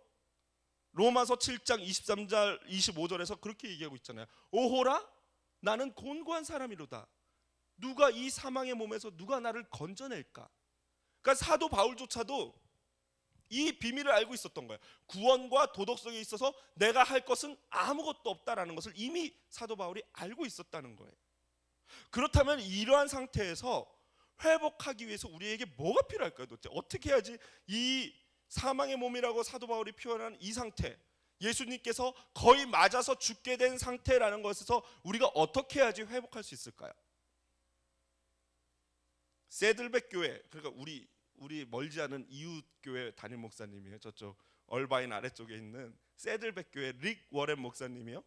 로마서 7장 23절 25절에서 그렇게 얘기하고 있잖아요. 오호라 나는 곤고한 사람이로다. 누가 이 사망의 몸에서 누가 나를 건져낼까? 그러니까 사도 바울조차도 이 비밀을 알고 있었던 거예요. 구원과 도덕성에 있어서 내가 할 것은 아무것도 없다라는 것을 이미 사도 바울이 알고 있었다는 거예요. 그렇다면 이러한 상태에서 회복하기 위해서 우리에게 뭐가 필요할까요? 도대체 어떻게 해야지 이 사망의 몸이라고 사도 바울이 표현한 이 상태, 예수님께서 거의 맞아서 죽게 된 상태라는 것에서 우리가 어떻게 해야지 회복할 수 있을까요? 세들백 교회, 그러니까 우리 멀지 않은 이웃 교회 담임 목사님이에요. 저쪽 얼바인 아래쪽에 있는 세들백 교회 릭 워렌 목사님이요,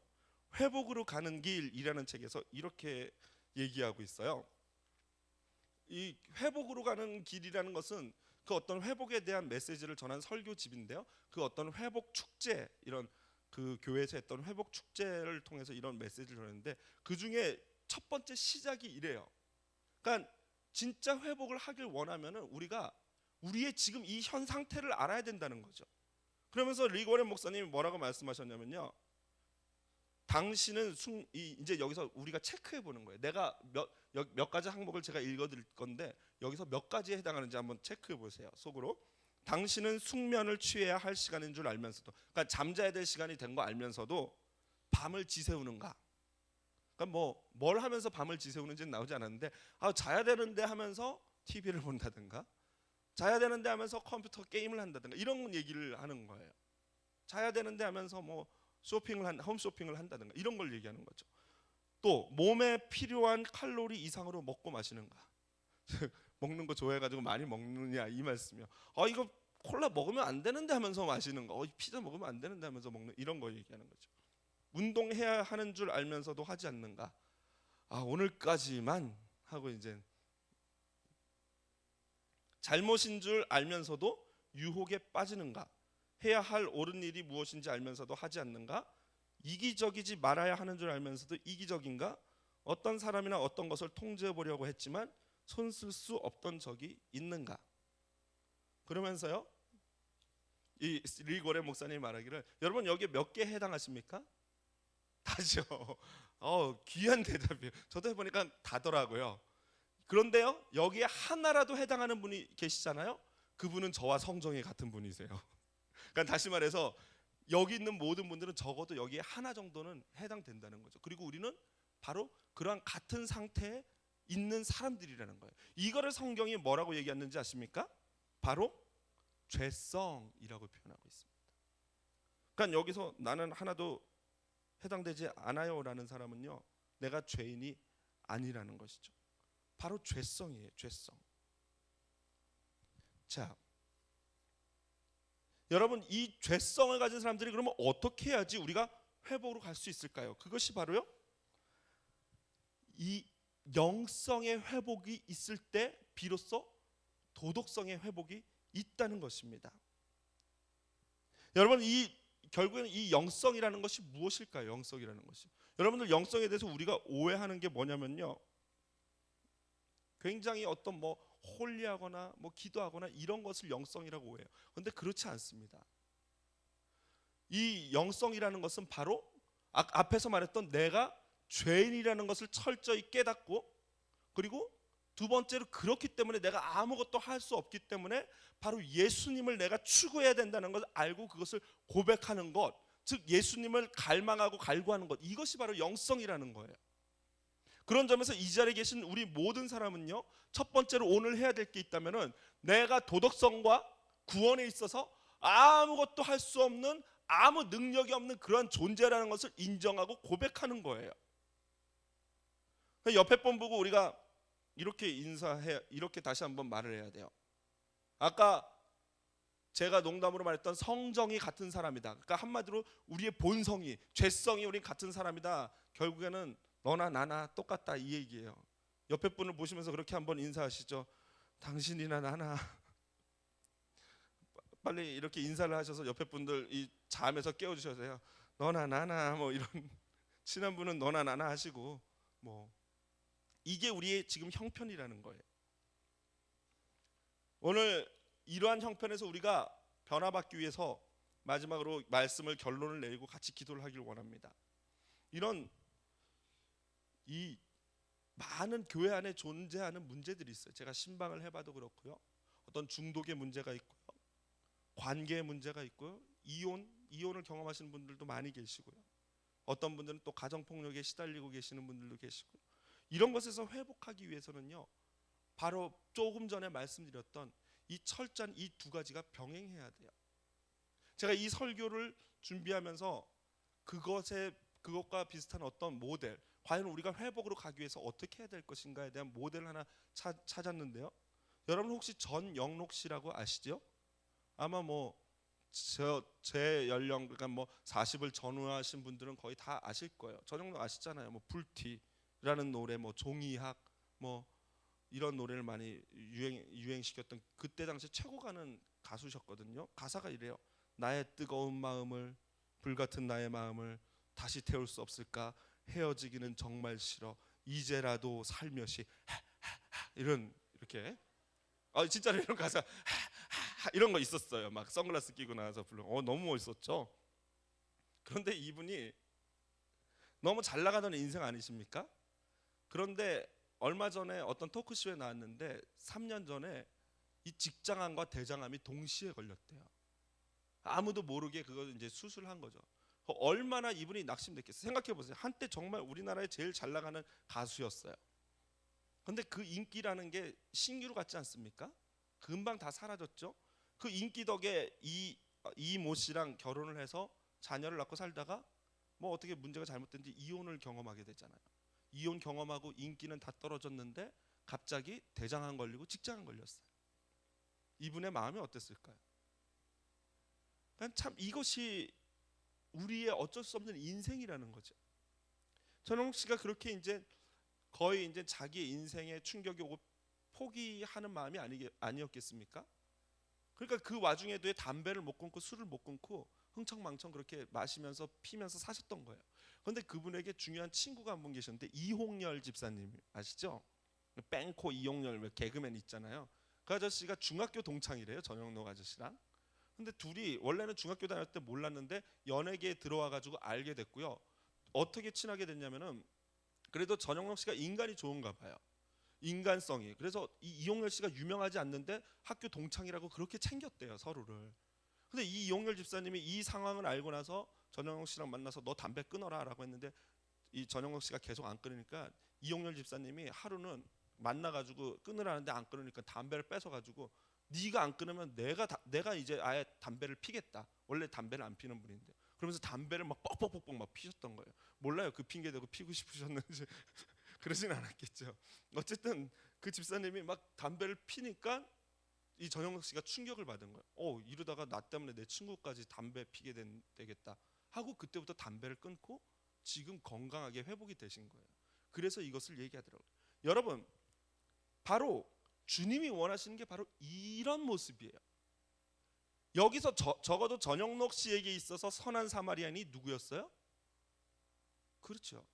회복으로 가는 길이라는 책에서 이렇게 얘기하고 있어요. 이 회복으로 가는 길이라는 것은 그 어떤 회복에 대한 메시지를 전한 설교집인데요, 그 어떤 회복 축제, 이런 그 교회에서 했던 회복 축제를 통해서 이런 메시지를 전했는데 그 중에 첫 번째 시작이 이래요. 그러니까 진짜 회복을 하길 원하면은 우리가 우리의 지금 이 현 상태를 알아야 된다는 거죠. 그러면서 리고렌 목사님이 뭐라고 말씀하셨냐면요, 당신은 이제 여기서 우리가 체크해 보는 거예요. 내가 몇 가지 항목을 제가 읽어드릴 건데 여기서 몇 가지에 해당하는지 한번 체크해 보세요. 속으로. 당신은 숙면을 취해야 할 시간인 줄 알면서도, 그러니까 잠자야 될 시간이 된 거 알면서도 밤을 지새우는가? 그러니까 뭘 하면서 밤을 지새우는지는 나오지 않았는데, 자야 되는데 하면서 TV를 본다든가, 자야 되는데 하면서 컴퓨터 게임을 한다든가 이런 얘기를 하는 거예요. 자야 되는데 하면서 홈쇼핑을 한다든가 이런 걸 얘기하는 거죠. 또 몸에 필요한 칼로리 이상으로 먹고 마시는가? 먹는 거 좋아해가지고 많이 먹느냐 이 말씀이요. 이거 콜라 먹으면 안 되는데 하면서 마시는 거, 피자 먹으면 안 되는데 하면서 먹는, 이런 거 얘기하는 거죠. 운동해야 하는 줄 알면서도 하지 않는가? 오늘까지만 하고 이제 잘못인 줄 알면서도 유혹에 빠지는가? 해야 할 옳은 일이 무엇인지 알면서도 하지 않는가? 이기적이지 말아야 하는 줄 알면서도 이기적인가? 어떤 사람이나 어떤 것을 통제해 보려고 했지만 손 쓸 수 없던 적이 있는가? 그러면서요, 이 리고레 목사님이 말하기를 여러분 여기에 몇 개 해당하십니까? 다죠. 귀한 대답이에요. 저도 해보니까 다더라고요. 그런데요 여기에 하나라도 해당하는 분이 계시잖아요. 그분은 저와 성정이 같은 분이세요. 그러니까 다시 말해서 여기 있는 모든 분들은 적어도 여기에 하나 정도는 해당된다는 거죠. 그리고 우리는 바로 그러한 같은 상태에 있는 사람들이라는 거예요. 이거를 성경이 뭐라고 얘기했는지 아십니까? 바로 죄성이라고 표현하고 있습니다. 그러니까 여기서 나는 하나도 해당되지 않아요라는 사람은요 내가 죄인이 아니라는 것이죠. 바로 죄성이에요. 죄성. 자, 여러분 이 죄성을 가진 사람들이 그러면 어떻게 해야지 우리가 회복으로 갈 수 있을까요? 그것이 바로요 이 영성의 회복이 있을 때 비로소 도덕성의 회복이 있다는 것입니다. 여러분 이 결국에는 이 영성이라는 것이 무엇일까요? 영성이라는 것이 여러분들 영성에 대해서 우리가 오해하는 게 뭐냐면요 굉장히 어떤 뭐 홀리하거나 뭐 기도하거나 이런 것을 영성이라고 오해해요. 그런데 그렇지 않습니다. 이 영성이라는 것은 바로 앞에서 말했던 내가 죄인이라는 것을 철저히 깨닫고 그리고 두 번째로 그렇기 때문에 내가 아무것도 할 수 없기 때문에 바로 예수님을 내가 추구해야 된다는 것을 알고 그것을 고백하는 것, 즉 예수님을 갈망하고 갈구하는 것, 이것이 바로 영성이라는 거예요. 그런 점에서 이 자리에 계신 우리 모든 사람은요 첫 번째로 오늘 해야 될 게 있다면은 내가 도덕성과 구원에 있어서 아무것도 할 수 없는 아무 능력이 없는 그런 존재라는 것을 인정하고 고백하는 거예요. 옆에 분 보고 우리가 이렇게 이렇게 다시 한번 말을 해야 돼요. 아까 제가 농담으로 말했던 성정이 같은 사람이다. 그러니까 한마디로 우리의 본성이 죄성이 우리 같은 사람이다. 결국에는 너나 나나 똑같다 이 얘기예요. 옆에 분을 보시면서 그렇게 한번 인사하시죠. 당신이나 나나. 빨리 이렇게 인사를 하셔서 옆에 분들 이 잠에서 깨워주셔야 돼요. 너나 나나 뭐 이런 친한 분은 너나 나나 하시고 뭐 이게 우리의 지금 형편이라는 거예요. 오늘 이러한 형편에서 우리가 변화받기 위해서 마지막으로 말씀을 결론을 내리고 같이 기도를 하길 원합니다. 이런 이 많은 교회 안에 존재하는 문제들이 있어요. 제가 신방을 해봐도 그렇고요. 어떤 중독의 문제가 있고요. 관계의 문제가 있고요. 이혼을 경험하시는 분들도 많이 계시고요. 어떤 분들은 또 가정폭력에 시달리고 계시는 분들도 계시고요. 이런 것에서 회복하기 위해서는요. 바로 조금 전에 말씀드렸던 이 철저한 이 두 가지가 병행해야 돼요. 제가 이 설교를 준비하면서 그것과 비슷한 어떤 모델, 과연 우리가 회복으로 가기 위해서 어떻게 해야 될 것인가에 대한 모델을 하나 찾았는데요. 여러분 혹시 전영록 씨라고 아시죠? 아마 뭐 제 연령 그러니까 뭐 40을 전후하신 분들은 거의 다 아실 거예요. 전영록 아시잖아요. 뭐 불티라는 노래, 뭐 종이학, 뭐 이런 노래를 많이 유행시켰던 그때 당시 최고 가는 가수셨거든요. 가사가 이래요. 나의 뜨거운 마음을 불같은 나의 마음을 다시 태울 수 없을까? 헤어지기는 정말 싫어. 이제라도 살며시 이렇게 진짜로 이런 가사 이런 거 있었어요. 막 선글라스 끼고 나와서 불러. 너무 멋있었죠. 그런데 이분이 너무 잘 나가던 인생 아니십니까? 그런데 얼마 전에 어떤 토크쇼에 나왔는데 3년 전에 이 직장암과 대장암이 동시에 걸렸대요. 아무도 모르게 그걸 이제 수술한 거죠. 얼마나 이분이 낙심됐겠어요. 생각해 보세요. 한때 정말 우리나라에 제일 잘 나가는 가수였어요. 그런데 그 인기라는 게 신기루 같지 않습니까? 금방 다 사라졌죠. 그 인기 덕에 이모 씨랑 결혼을 해서 자녀를 낳고 살다가 뭐 어떻게 문제가 잘못된지 이혼을 경험하게 되잖아요. 이혼 경험하고 인기는 다 떨어졌는데 갑자기 대장암 걸리고 직장암 걸렸어요. 이분의 마음이 어땠을까요? 참 이것이 우리의 어쩔 수 없는 인생이라는 거죠. 전영록 씨가 그렇게 이제 거의 이제 자기 인생에 충격이 오고 포기하는 마음이 아니었겠습니까? 그러니까 그 와중에도 담배를 못 끊고 술을 못 끊고 흥청망청 그렇게 마시면서 피면서 사셨던 거예요. 그런데 그분에게 중요한 친구가 한 분 계셨는데 이홍렬 집사님 아시죠? 뺑코 이홍렬 개그맨 있잖아요. 그 아저씨가 중학교 동창이래요. 전영록 아저씨랑. 근데 둘이 원래는 중학교 다닐 때 몰랐는데 연예계에 들어와 가지고 알게 됐고요. 어떻게 친하게 됐냐면은 그래도 전영록 씨가 인간이 좋은가 봐요. 인간성이. 그래서 이용렬 씨가 유명하지 않는데 학교 동창이라고 그렇게 챙겼대요, 서로를. 근데 이 이용렬 집사님이 이 상황을 알고 나서 전영록 씨랑 만나서 너 담배 끊어라라고 했는데 이 전영록 씨가 계속 안 끊으니까 이용렬 집사님이 하루는 만나가지고 끊으라는데 안 끊으니까 담배를 뺏어가지고 네가 안 끊으면 내가 이제 아예 담배를 피겠다. 원래 담배를 안 피는 분인데 그러면서 담배를 막 뻑뻑뻑뻑 막 피셨던 거예요. 몰라요, 그 핑계 대고 피고 싶으셨는지 그러진 않았겠죠. 어쨌든 그 집사님이 막 담배를 피니까 이 전영록 씨가 충격을 받은 거예요. 이러다가 나 때문에 내 친구까지 담배 피게 되겠다 하고 그때부터 담배를 끊고 지금 건강하게 회복이 되신 거예요. 그래서 이것을 얘기하더라고요. 여러분, 바로 주님이 원하시는 게 바로 이런 모습이에요. 여기서 적어도 전영록 씨에게 있어서 선한 사마리아인이 누구였어요? 그렇죠.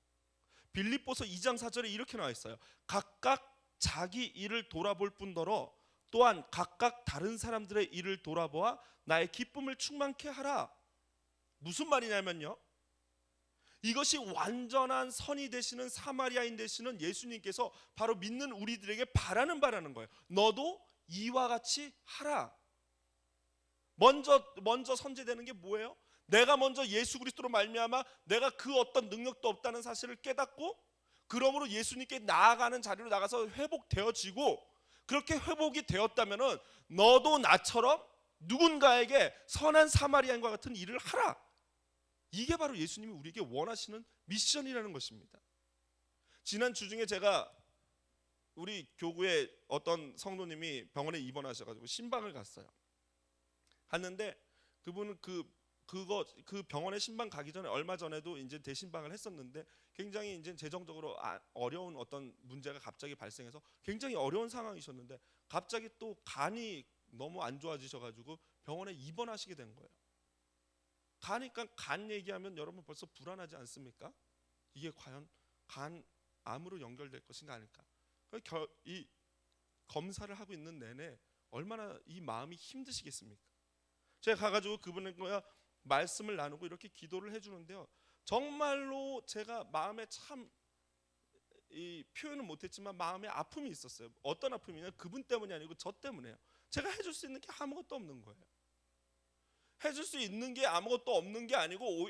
빌립보서 2장 4절에 이렇게 나와 있어요. 각각 자기 일을 돌아볼 뿐더러 또한 각각 다른 사람들의 일을 돌아보아 나의 기쁨을 충만케 하라. 무슨 말이냐면요, 이것이 완전한 선이 되시는 사마리아인 되시는 예수님께서 바로 믿는 우리들에게 바라는 바라는 거예요. 너도 이와 같이 하라. 먼저 선제되는 게 뭐예요? 내가 먼저 예수 그리스도로 말미암아 내가 그 어떤 능력도 없다는 사실을 깨닫고 그러므로 예수님께 나아가는 자리로 나가서 회복되어지고, 그렇게 회복이 되었다면은 너도 나처럼 누군가에게 선한 사마리아인과 같은 일을 하라. 이게 바로 예수님이 우리에게 원하시는 미션이라는 것입니다. 지난 주 중에 제가 우리 교구에 어떤 성도님이 병원에 입원하셔가지고 신방을 갔는데 그분은 그 병원에 신방 가기 전에 얼마 전에도 이제 대신방을 했었는데 굉장히 이제 재정적으로 어려운 어떤 문제가 갑자기 발생해서 굉장히 어려운 상황이셨는데 갑자기 또 간이 너무 안 좋아지셔가지고 병원에 입원하시게 된 거예요. 가니까 간 얘기하면 여러분 벌써 불안하지 않습니까? 이게 과연 암으로 연결될 것인가 아닐까? 이 검사를 하고 있는 내내 얼마나 이 마음이 힘드시겠습니까? 제가 가가지고 그분과 말씀을 나누고 이렇게 기도를 해주는데요, 정말로 제가 마음에 참 표현은 못했지만 마음에 아픔이 있었어요. 어떤 아픔이냐, 그분 때문이 아니고 저 때문에요. 제가 해줄 수 있는 게 아무것도 없는 거예요. 해줄 수 있는 게 아무것도 없는 게 아니고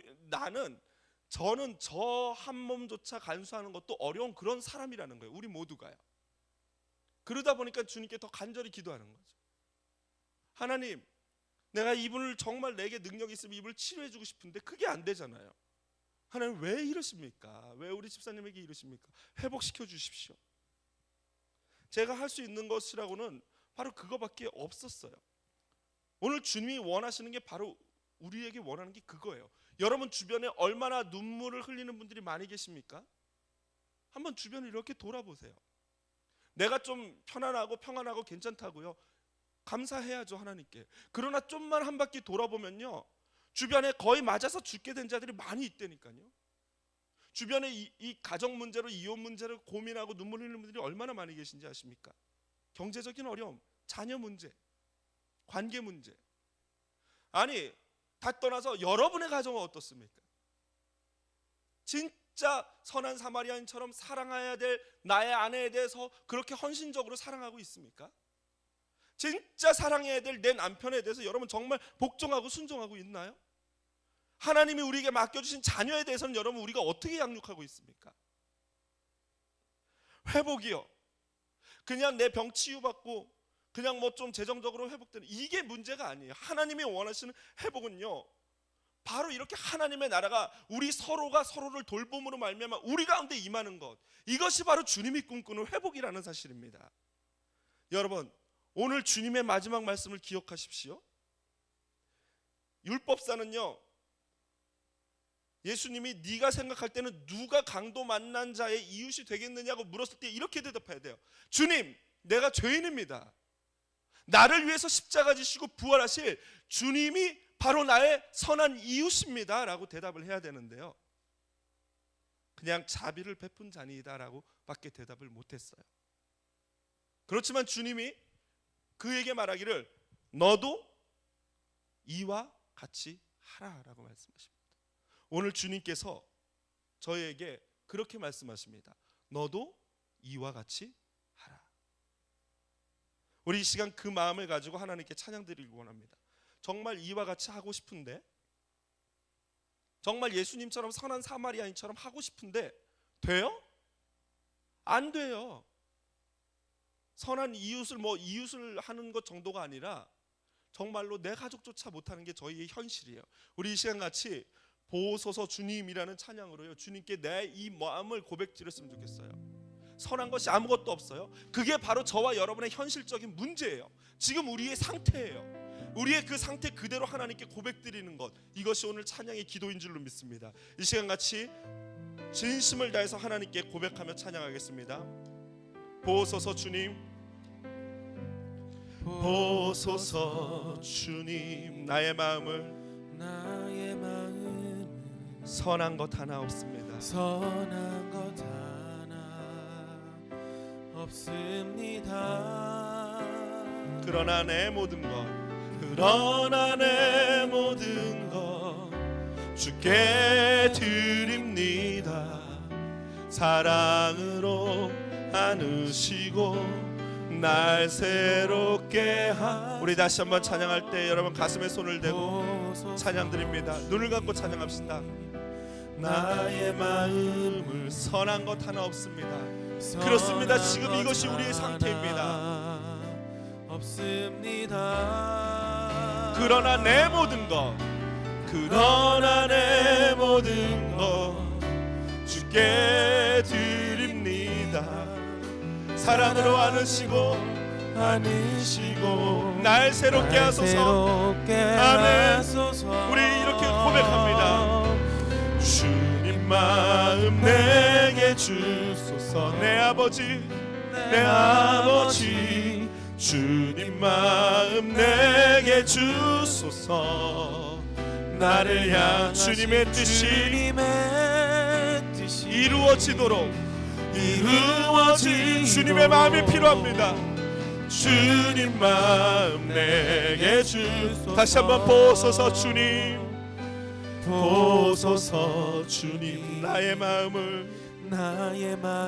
저는 저 한 몸조차 간수하는 것도 어려운 그런 사람이라는 거예요. 우리 모두가요. 그러다 보니까 주님께 더 간절히 기도하는 거죠. 하나님, 내가 이분을 정말 내게 능력이 있으면 이분을 치료해 주고 싶은데 그게 안 되잖아요. 하나님 왜 이러십니까? 왜 우리 집사님에게 이러십니까? 회복시켜 주십시오. 제가 할 수 있는 것이라고는 바로 그거밖에 없었어요. 오늘 주님이 원하시는 게 바로 우리에게 원하는 게 그거예요. 여러분 주변에 얼마나 눈물을 흘리는 분들이 많이 계십니까? 한번 주변을 이렇게 돌아보세요. 내가 좀 편안하고 평안하고 괜찮다고요? 감사해야죠, 하나님께. 그러나 좀만 한 바퀴 돌아보면요, 주변에 거의 맞아서 죽게 된 자들이 많이 있다니까요. 주변에 이 가정 문제로, 이혼 문제로 고민하고 눈물 흘리는 분들이 얼마나 많이 계신지 아십니까? 경제적인 어려움, 자녀 문제, 관계 문제. 아니, 다 떠나서 여러분의 가정은 어떻습니까? 진짜 선한 사마리아인처럼 사랑해야 될 나의 아내에 대해서 그렇게 헌신적으로 사랑하고 있습니까? 진짜 사랑해야 될 내 남편에 대해서 여러분 정말 복종하고 순종하고 있나요? 하나님이 우리에게 맡겨주신 자녀에 대해서는 여러분 우리가 어떻게 양육하고 있습니까? 회복이요, 그냥 내 병 치유받고 그냥 뭐 좀 재정적으로 회복되는 이게 문제가 아니에요. 하나님이 원하시는 회복은요, 바로 이렇게 하나님의 나라가 우리 서로가 서로를 돌봄으로 말미암아 우리 가운데 임하는 것, 이것이 바로 주님이 꿈꾸는 회복이라는 사실입니다. 여러분, 오늘 주님의 마지막 말씀을 기억하십시오. 율법사는요, 예수님이 네가 생각할 때는 누가 강도 만난 자의 이웃이 되겠느냐고 물었을 때 이렇게 대답해야 돼요. 주님, 내가 죄인입니다. 나를 위해서 십자가 지시고 부활하실 주님이 바로 나의 선한 이웃입니다 라고 대답을 해야 되는데요, 그냥 자비를 베푼 자니이다 라고 밖에 대답을 못했어요. 그렇지만 주님이 그에게 말하기를 너도 이와 같이 하라라고 말씀하십니다. 오늘 주님께서 저희에게 그렇게 말씀하십니다. 너도 이와 같이 하라. 우리 이 시간 그 마음을 가지고 하나님께 찬양드리기 원합니다. 정말 이와 같이 하고 싶은데, 정말 예수님처럼 선한 사마리아인처럼 하고 싶은데 돼요? 안 돼요. 선한 이웃을 하는 것 정도가 아니라 정말로 내 가족조차 못하는 게 저희의 현실이에요. 우리 이 시간 같이 보소서 주님이라는 찬양으로요, 주님께 내 이 마음을 고백드렸으면 좋겠어요. 선한 것이 아무것도 없어요. 그게 바로 저와 여러분의 현실적인 문제예요. 지금 우리의 상태예요. 우리의 그 상태 그대로 하나님께 고백드리는 것, 이것이 오늘 찬양의 기도인 줄로 믿습니다. 이 시간 같이 진심을 다해서 하나님께 고백하며 찬양하겠습니다. 보소서 주님, 보소서 주님, 나의 마음을 선한 것 하나 없습니다. 선한 것 하나 없습니다. 그러나 내 모든 것 주께 드립니다. 사랑으로 안으시고 날 새롭게 우리 다시 한번 찬양할 때 여러분 가슴에 손을 대고 찬양 드립니다. 눈을 감고 찬양합시다. 나의 마음을 선한 것 하나 없습니다. 그렇습니다. 지금 이것이 우리의 상태입니다. 없습니다. 그러나 내 모든 것 주께 드립니다. 사랑으로 안으시고 날 새롭게 하소서. 아멘. 우리 이렇게 고백합니다. 주님 마음 내게 주소서. 내 아버지 주님 마음 내게 주소서. 나를 향한 주님의 뜻이 이루어지도록 주님의 마음이 필요합니다. 주님 마음 내게 주소서. 다시 한번 보소서 주님, 보소서 주님, 나의 마음을.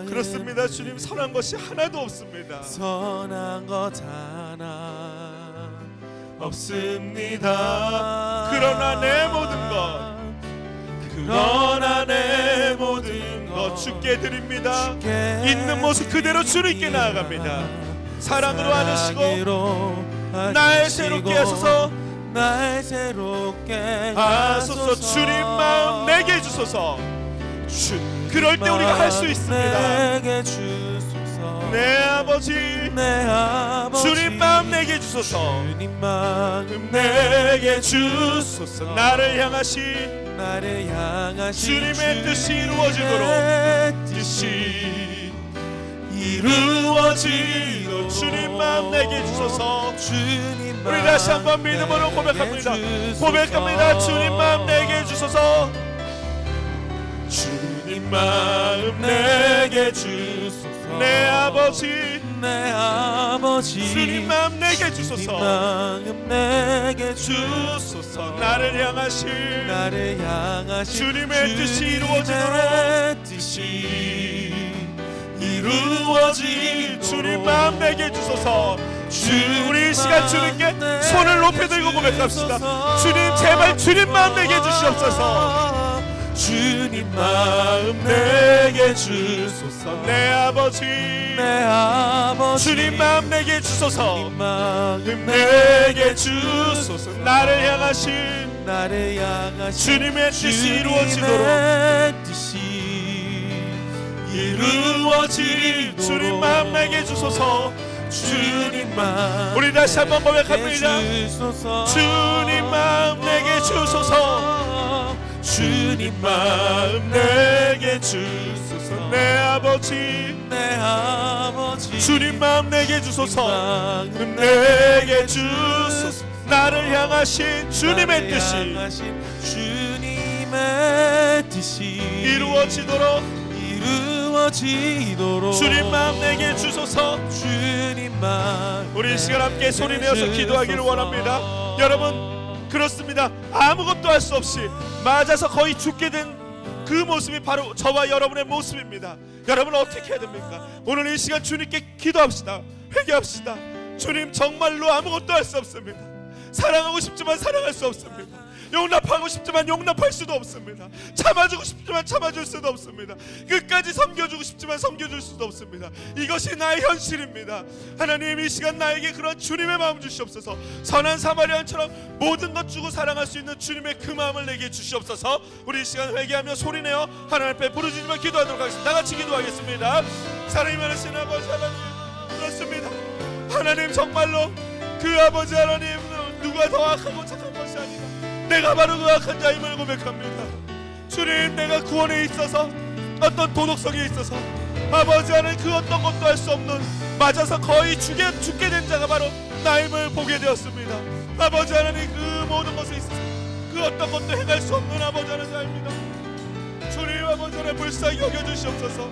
그렇습니다. 주님, 선한 것이 하나도 없습니다. 선한 것 하나 없습니다. 그러나 내 모든 것 주께 드립니다. 있는 모습 그대로 주님께 나아갑니다. 사랑으로 안으시고 날 새롭게 하소서. 주님 마음 내게 주소서. 그럴 때 우리가 할 수 있습니다. 내 아버지 주님 마음 내게 주소서. 내게 주소서. 나를 향하신 주님의 뜻이 이루어지도록 주님 마음 내게 주소서. 우리 다시 한번 믿음으로 고백합니다. 주님 마음 내게 주소서. 주님 마음 내게 주소서. 내 아버지 주님 마음 내게 주소서. 나를 향하신 주님의 뜻이 이루어지 주님 마음 내게 주소서. 우리 이 시간 주님께 손을 높이 들고 고백합시다. 주님, 제발 주님 마음 내게 주시옵소서. 주님 마음 내게 주소서. 내 아버지 주님 마음 내게 주소서. 내게 주소서. 나를 향하신 주님의 뜻이 이루어지 주님 마음 내게 주소서. 주님 마음 우리 다시 한번 고백합니다. 주님 마음 내게 주소서. 주님 마음 내게 주소서. 내 아버지 주님 마음 내게 주소서. 내게 주소서. 나를 향하신 주님의 뜻이 이루어지도록 주님 마음 내게 주소서. 우리 이 시간 함께 소리내어서 기도하기를 원합니다. 여러분, 그렇습니다. 아무것도 할 수 없이 맞아서 거의 죽게 된 그 모습이 바로 저와 여러분의 모습입니다. 여러분 어떻게 해야 됩니까? 오늘 이 시간 주님께 기도합시다. 회개합시다. 주님, 정말로 아무것도 할 수 없습니다. 사랑하고 싶지만 사랑할 수 없습니다. 용납하고 싶지만 용납할 수도 없습니다. 참아주고 싶지만 참아줄 수도 없습니다. 끝까지 섬겨주고 싶지만 섬겨줄 수도 없습니다. 이것이 나의 현실입니다. 하나님, 이 시간 나에게 그런 주님의 마음 주시옵소서. 선한 사마리아인처럼 모든 것 주고 사랑할 수 있는 주님의 그 마음을 내게 주시옵소서. 우리 이 시간 회개하며 소리내어 하나님 앞에 부르짖으며 기도하도록 하겠습니다. 다 같이 기도하겠습니다. 사랑이 많으신 아버지 하나님, 그렇습니다. 하나님, 정말로 그 아버지 하나님, 누가 더 악하고 착한 것이 아니라 내가 바로 그 악한 자임을 고백합니다. 주님, 내가 구원에 있어서 어떤 도덕성에 있어서 아버지 하나님 그 어떤 것도 할 수 없는, 맞아서 거의 죽게 된 자가 바로 나임을 보게 되었습니다. 아버지 하나님, 그 모든 것에 있어서 그 어떤 것도 행할 수 없는 아버지 하나님 자입니다. 주님, 아버지 하나님 불쌍히 여겨주시옵소서.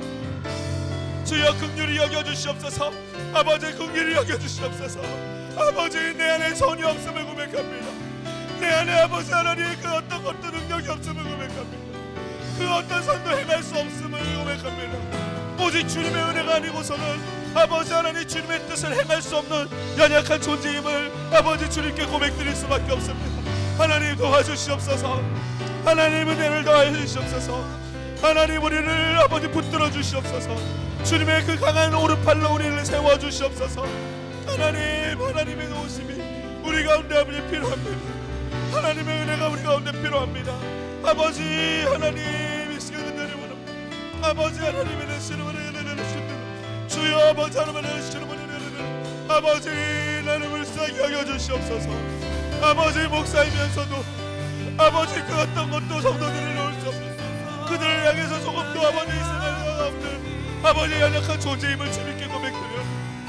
주여 긍휼히 여겨주시옵소서. 아버지 긍휼히 여겨주시옵소서. 아버지, 내 안에 선이 없음을 고백합니다. 내 안에 아버지 하나님 그 어떤 것도 능력이 없음을 고백합니다. 그 어떤 선도 행할 수 없음을 고백합니다. 오직 주님의 은혜가 아니고서는 아버지 하나님 주님의 뜻을 행할 수 없는 연약한 존재임을 아버지 주님께 고백드릴 수밖에 없습니다. 하나님 도와주시옵소서. 하나님 은혜를 더하여 주시옵소서. 하나님 우리를 아버지 붙들어 주시옵소서. 주님의 그 강한 오른팔로 우리를 세워 주시옵소서. 하나님의 도우심이 우리 가운데 아버지 필요합니다. 하나님의 은혜가 우리 가운데 필요합니다. 아버지 하나님, 이 시간을 내려오는 아버지 하나님의 은혜를 주여 아버지 하나님의 은혜를 아버지 나를 불쌍히 여겨주시옵소서. 아버지 목사이면서도 아버지 그 어떤 것도 성도들을 놓을 수 없어서 그들을 향해서 조금도 아버지 생각이 없는 아버지 연약한 존재임을 주님께 고백드려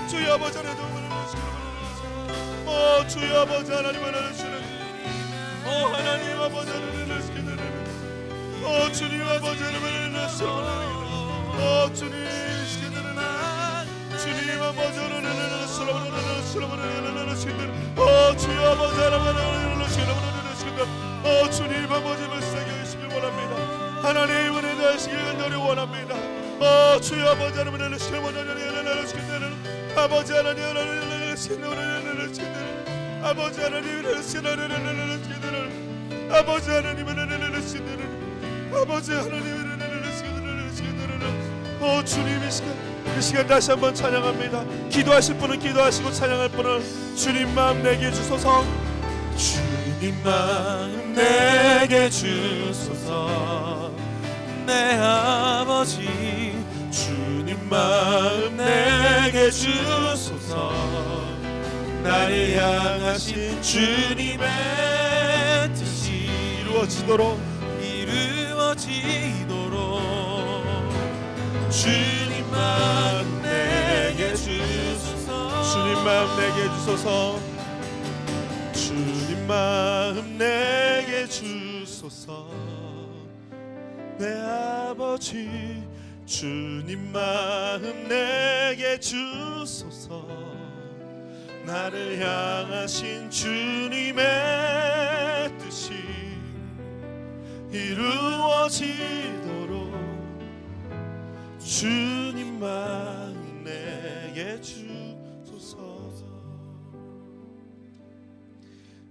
주여 아버지 하나님 주여 아버지 하나님을 알으시는 하나님 아버지 하나님을 알으시는 주님 아버지 하나님을 알으시는 주님 주님 아버지 하나님을 알으시는 주여 아버지 하나님을 알으시는 주님 아버지 불쌍히 하시길 원합니다. 하나님 은혜 다하시길 간절히 원합니다. 주여 아버지 하나님을 알으시는 아버지 하나님을 알으시는 아버지 하나님을 알으시는 아버지 하나님을 알으시는 아버지 하나님을 알으시는 주님, 이 시간 다시 한번 찬양합니다. 기도하실 분은 기도하시고 찬양할 분은 주님 마음 내게 주소서. 주님 마음 내게 주소서. 내 아버지 주님 마음 내게 주소서. 나를 향하신 주님의 뜻이 이루어지도록 주님 마음 내게 주소서. 주님 마음 내게 주소서. 주님 마음 내게 주소서. 내 아버지 주님 마음 내게 주소서. 나를 향하신 주님의 뜻이 이루어지도록 주님 마음 내게 주소서.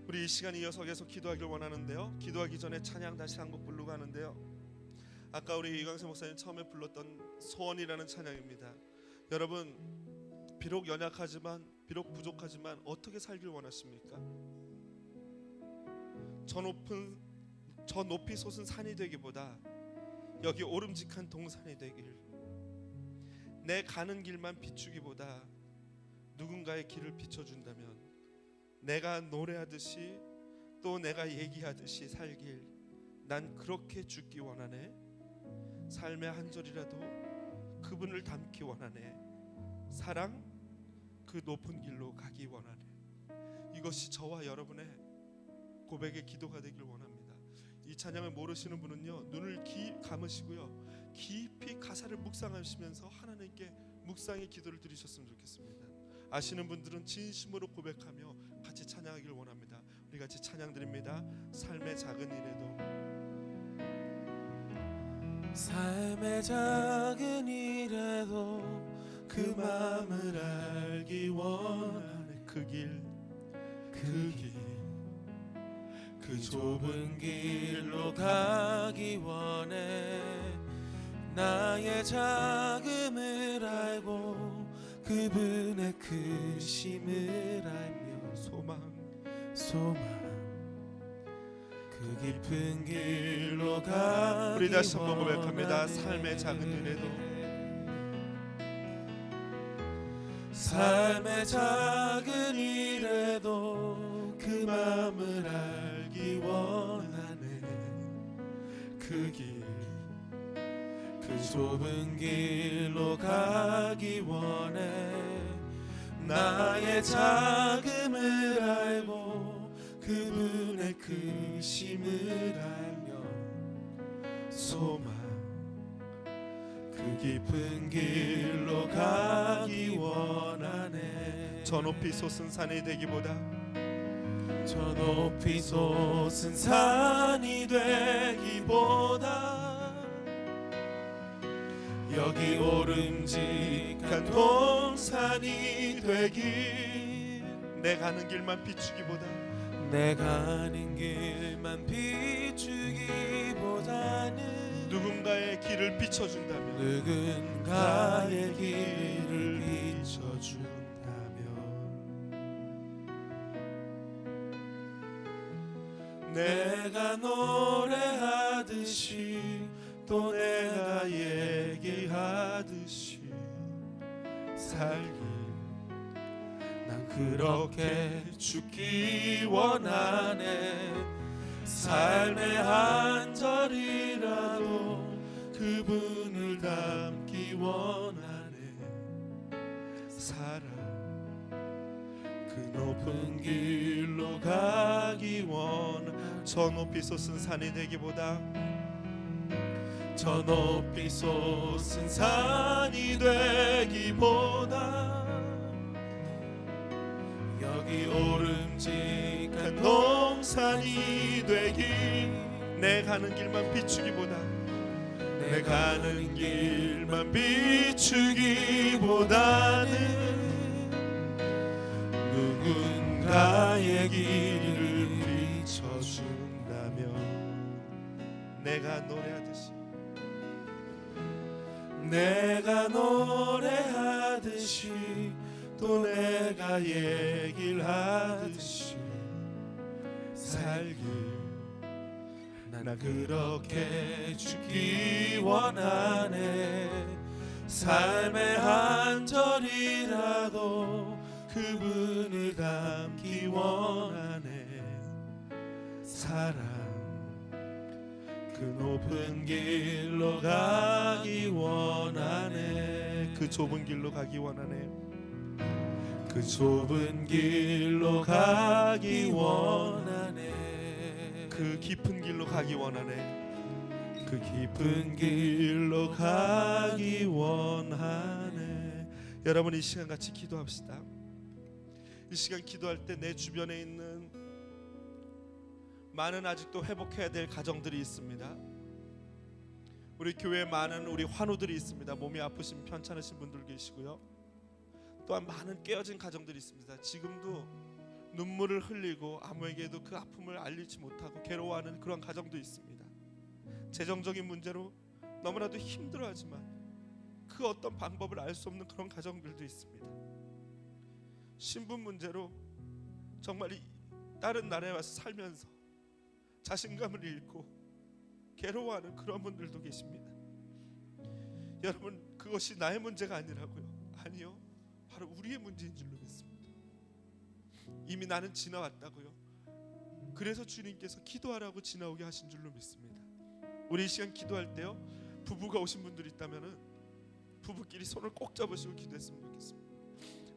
우리 이 시간 이어서 계속 기도하길 원하는데요, 기도하기 전에 찬양 다시 한 곡 부르고 하는데요, 아까 우리 이광세 목사님 처음에 불렀던 소원이라는 찬양입니다. 여러분, 비록 연약하지만 비록 부족하지만 어떻게 살길 원하십니까? 저 높이 솟은 산이 되기보다 여기 오름직한 동산이 되길, 내 가는 길만 비추기보다 누군가의 길을 비춰준다면 내가 노래하듯이 또 내가 얘기하듯이 살길, 난 그렇게 죽기 원하네. 삶의 한 절이라도 그분을 닮기 원하네. 사랑 그 높은 길로 가기 원하네. 이것이 저와 여러분의 고백의 기도가 되길 원합니다. 이 찬양을 모르시는 분은요, 눈을 감으시고요, 깊이 가사를 묵상하시면서 하나님께 묵상의 기도를 드리셨으면 좋겠습니다. 아시는 분들은 진심으로 고백하며 같이 찬양하길 원합니다. 우리 우리 같이 찬양 드립니다. 삶의 작은 일에도. 삶의 작은 일에도 그 마음을 알기 원하네. 그 길, 그 좁은 길로 가기 원해. 나의 작음을 알고 그분의 크심을 알며 소망 그 깊은 길로 가기 우리 다시 한번 원하네. 고백합니다. 삶의 작은 일에도, 삶의 작은 일에도 그 마음을 알기 원하네. 그 좁은 길로 가기 원해. 나의 작음을 알고 그분의 크심을 알며 소망 그 깊은 길로 가기 원하네. 저 높이 솟은 산이 되기보다, 저 높이 솟은 산이 되기보다 여기 오름직한 동산이 되길. 내 가는 길만 비추기보다, 내 가는 길만 비추기보다는 누군가의 길을 비춰준다면, 누군가의 길을 비춰준다면 내가 노래하듯이 또 내가 얘기하듯이 살길 난 그렇게 죽기 원하네. 삶의 한 절이라도 그분을 닮기 원하네. 그 높은 길로 가기 원하네. 저 높이 솟은 산이 되기보다, 저 높이 솟은 산이 되기보다 여기 오름직한 동산이 되길. 내 가는 길만 비추기보다, 내 가는 길만 비추기보다는 누군가의 길을 비춰준다면 내가 노래하듯이, 내가 노래하듯이 또 내가 얘기를 하듯이 살길 난 그렇게 죽기 원하네. 삶의 한 절이라도 그분을 닮기 원하네. 사랑 그 높은 길로 가기 원하네. 그 좁은 길로 가기 원하네. 그 좁은 길로 가기 원하네. 그 깊은 길로 가기 원하네. 그 깊은 길로 가기 원하네. 여러분, 이 시간 같이 기도합시다. 이 시간 기도할 때 내 주변에 있는 많은 아직도 회복해야 될 가정들이 있습니다. 우리 교회에 많은 우리 환우들이 있습니다. 몸이 아프신 편찮으신 분들 계시고요. 또한 많은 깨어진 가정들이 있습니다. 지금도 눈물을 흘리고 아무에게도 그 아픔을 알리지 못하고 괴로워하는 그런 가정도 있습니다. 재정적인 문제로 너무나도 힘들어하지만 그 어떤 방법을 알 수 없는 그런 가정들도 있습니다. 신분 문제로 정말 다른 나라에 와서 살면서 자신감을 잃고 괴로워하는 그런 분들도 계십니다. 여러분, 그것이 나의 문제가 아니라고요. 아니요, 바로 우리의 문제인 줄로 믿습니다. 이미 나는 지나왔다고요. 그래서 주님께서 기도하라고 지나오게 하신 줄로 믿습니다. 우리 이 시간 기도할 때요, 부부가 오신 분들이 있다면은 부부끼리 손을 꼭 잡으시고 기도했으면 좋겠습니다.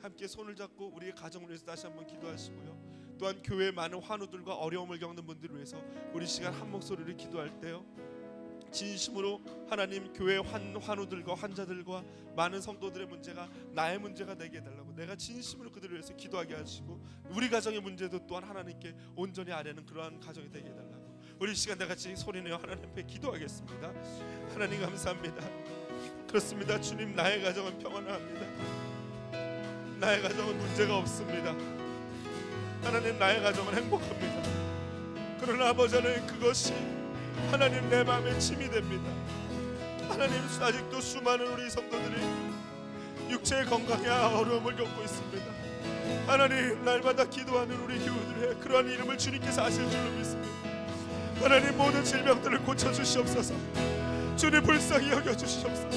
함께 손을 잡고 우리의 가정을 위해서 다시 한번 기도하시고요. 또한 교회의 많은 환우들과 어려움을 겪는 분들을 위해서 우리 시간 한 목소리를 기도할 때요, 진심으로 하나님 교회 환우들과 환자들과 많은 성도들의 문제가 나의 문제가 되게 해달라고 내가 진심으로 그들을 위해서 기도하게 하시고 우리 가정의 문제도 또한 하나님께 온전히 아뢰는 그러한 가정이 되게 해달라고 우리 시간 다 같이 소리내어 하나님 앞에 기도하겠습니다. 하나님 감사합니다. 그렇습니다. 주님, 나의 가정은 평안합니다. 나의 가정은 문제가 없습니다. 하나님, 나의 가정은 행복합니다. 그러나 아버지 하나님, 그것이 하나님 내 마음에 침이 됩니다. 하나님, 아직도 수많은 우리 성도들이 육체의 건강에 어려움을 겪고 있습니다. 하나님, 날마다 기도하는 우리 교우들의 그러한 이름을 주님께서 아실 줄로 믿습니다. 하나님, 모든 질병들을 고쳐주시옵소서. 주님, 불쌍히 여겨주시옵소서.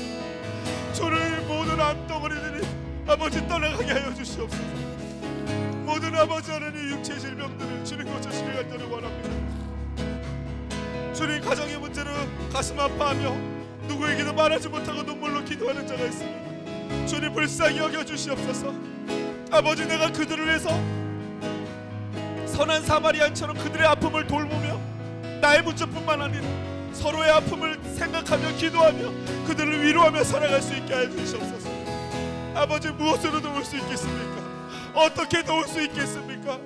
주님, 모든 암덩어리들이 아버지 떠나가게 하여 주시옵소서. 모든 아버지 하나님 육체 질병들을 주님 고쳐주시길 간절히 원합니다. 주님, 가정의 문제로 가슴 아파하며 누구에게도 말하지 못하고 눈물로 기도하는 자가 있습니다. 주님, 불쌍히 여겨주시옵소서. 아버지, 내가 그들을 위해서 선한 사마리아인처럼 그들의 아픔을 돌보며 나의 문제뿐만 아니라 서로의 아픔을 생각하며 기도하며 그들을 위로하며 살아갈 수 있게 하여 주시옵소서. 아버지, 무엇으로 도울 수 있겠습니까? 어떻게 도울 수 있겠습니까?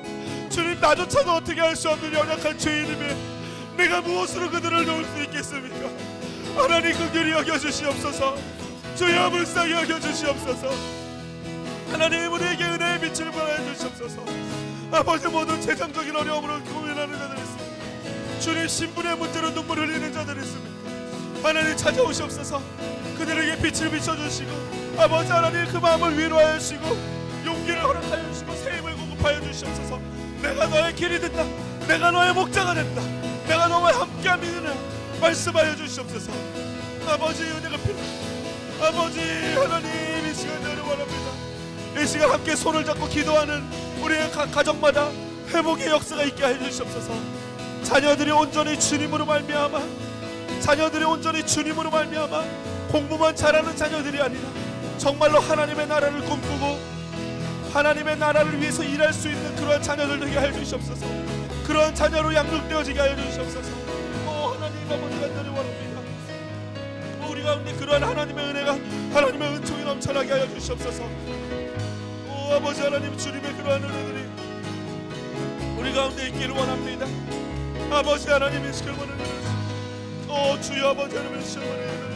주님, 나조차도 어떻게 할 수 없는 연약한 죄인임에 내가 무엇으로 그들을 도울 수 있겠습니까? 하나님, 긍휼히 여겨주시옵소서. 주여, 불쌍히 여겨주시옵소서. 하나님, 우리에게 은혜의 빛을 발하여 주시옵소서. 아버지, 모든 재정적인 어려움으로 고민하는 자들이 있습니다. 주님, 신분의 문제로 눈물 흘리는 자들이 있습니다. 하나님, 찾아오시옵소서. 그들에게 빛을 비춰주시고 아버지 하나님, 그 마음을 위로하여 주시고 용기를 허락하여 주시고 새 힘을 공급하여 주시옵소서. 내가 너의 길이 된다. 내가 너의 목자가 된다. 내가 너와 함께한 믿음을 말씀하여 주시옵소서. 아버지, 은혜가 필요합니다. 아버지 하나님, 이 시간 저를 원합니다. 이 시간 함께 손을 잡고 기도하는 우리의 가정마다 회복의 역사가 있게 해 주시옵소서. 자녀들이 온전히 주님으로 말미암아 공부만 잘하는 자녀들이 아니라 정말로 하나님의 나라를 꿈꾸고 하나님의 나라를 위해서 일할 수 있는 그러한 자녀들 되게 해 주시옵소서. 그러한 자녀로 양육되어지게 하여 주시옵소서. 하나님, 아버지 간절히 원합니다. 우리 가운데 그러한 하나님의 은혜가, 하나님의 은총이 넘쳐나게 하여 주시옵소서. 아버지 하나님, 주님의 그러한 은혜들이 우리 가운데 있기를 원합니다. 아버지 하나님, 이 시간 원합니다. 주여, 아버지 하나님, 이 시간 원합니다.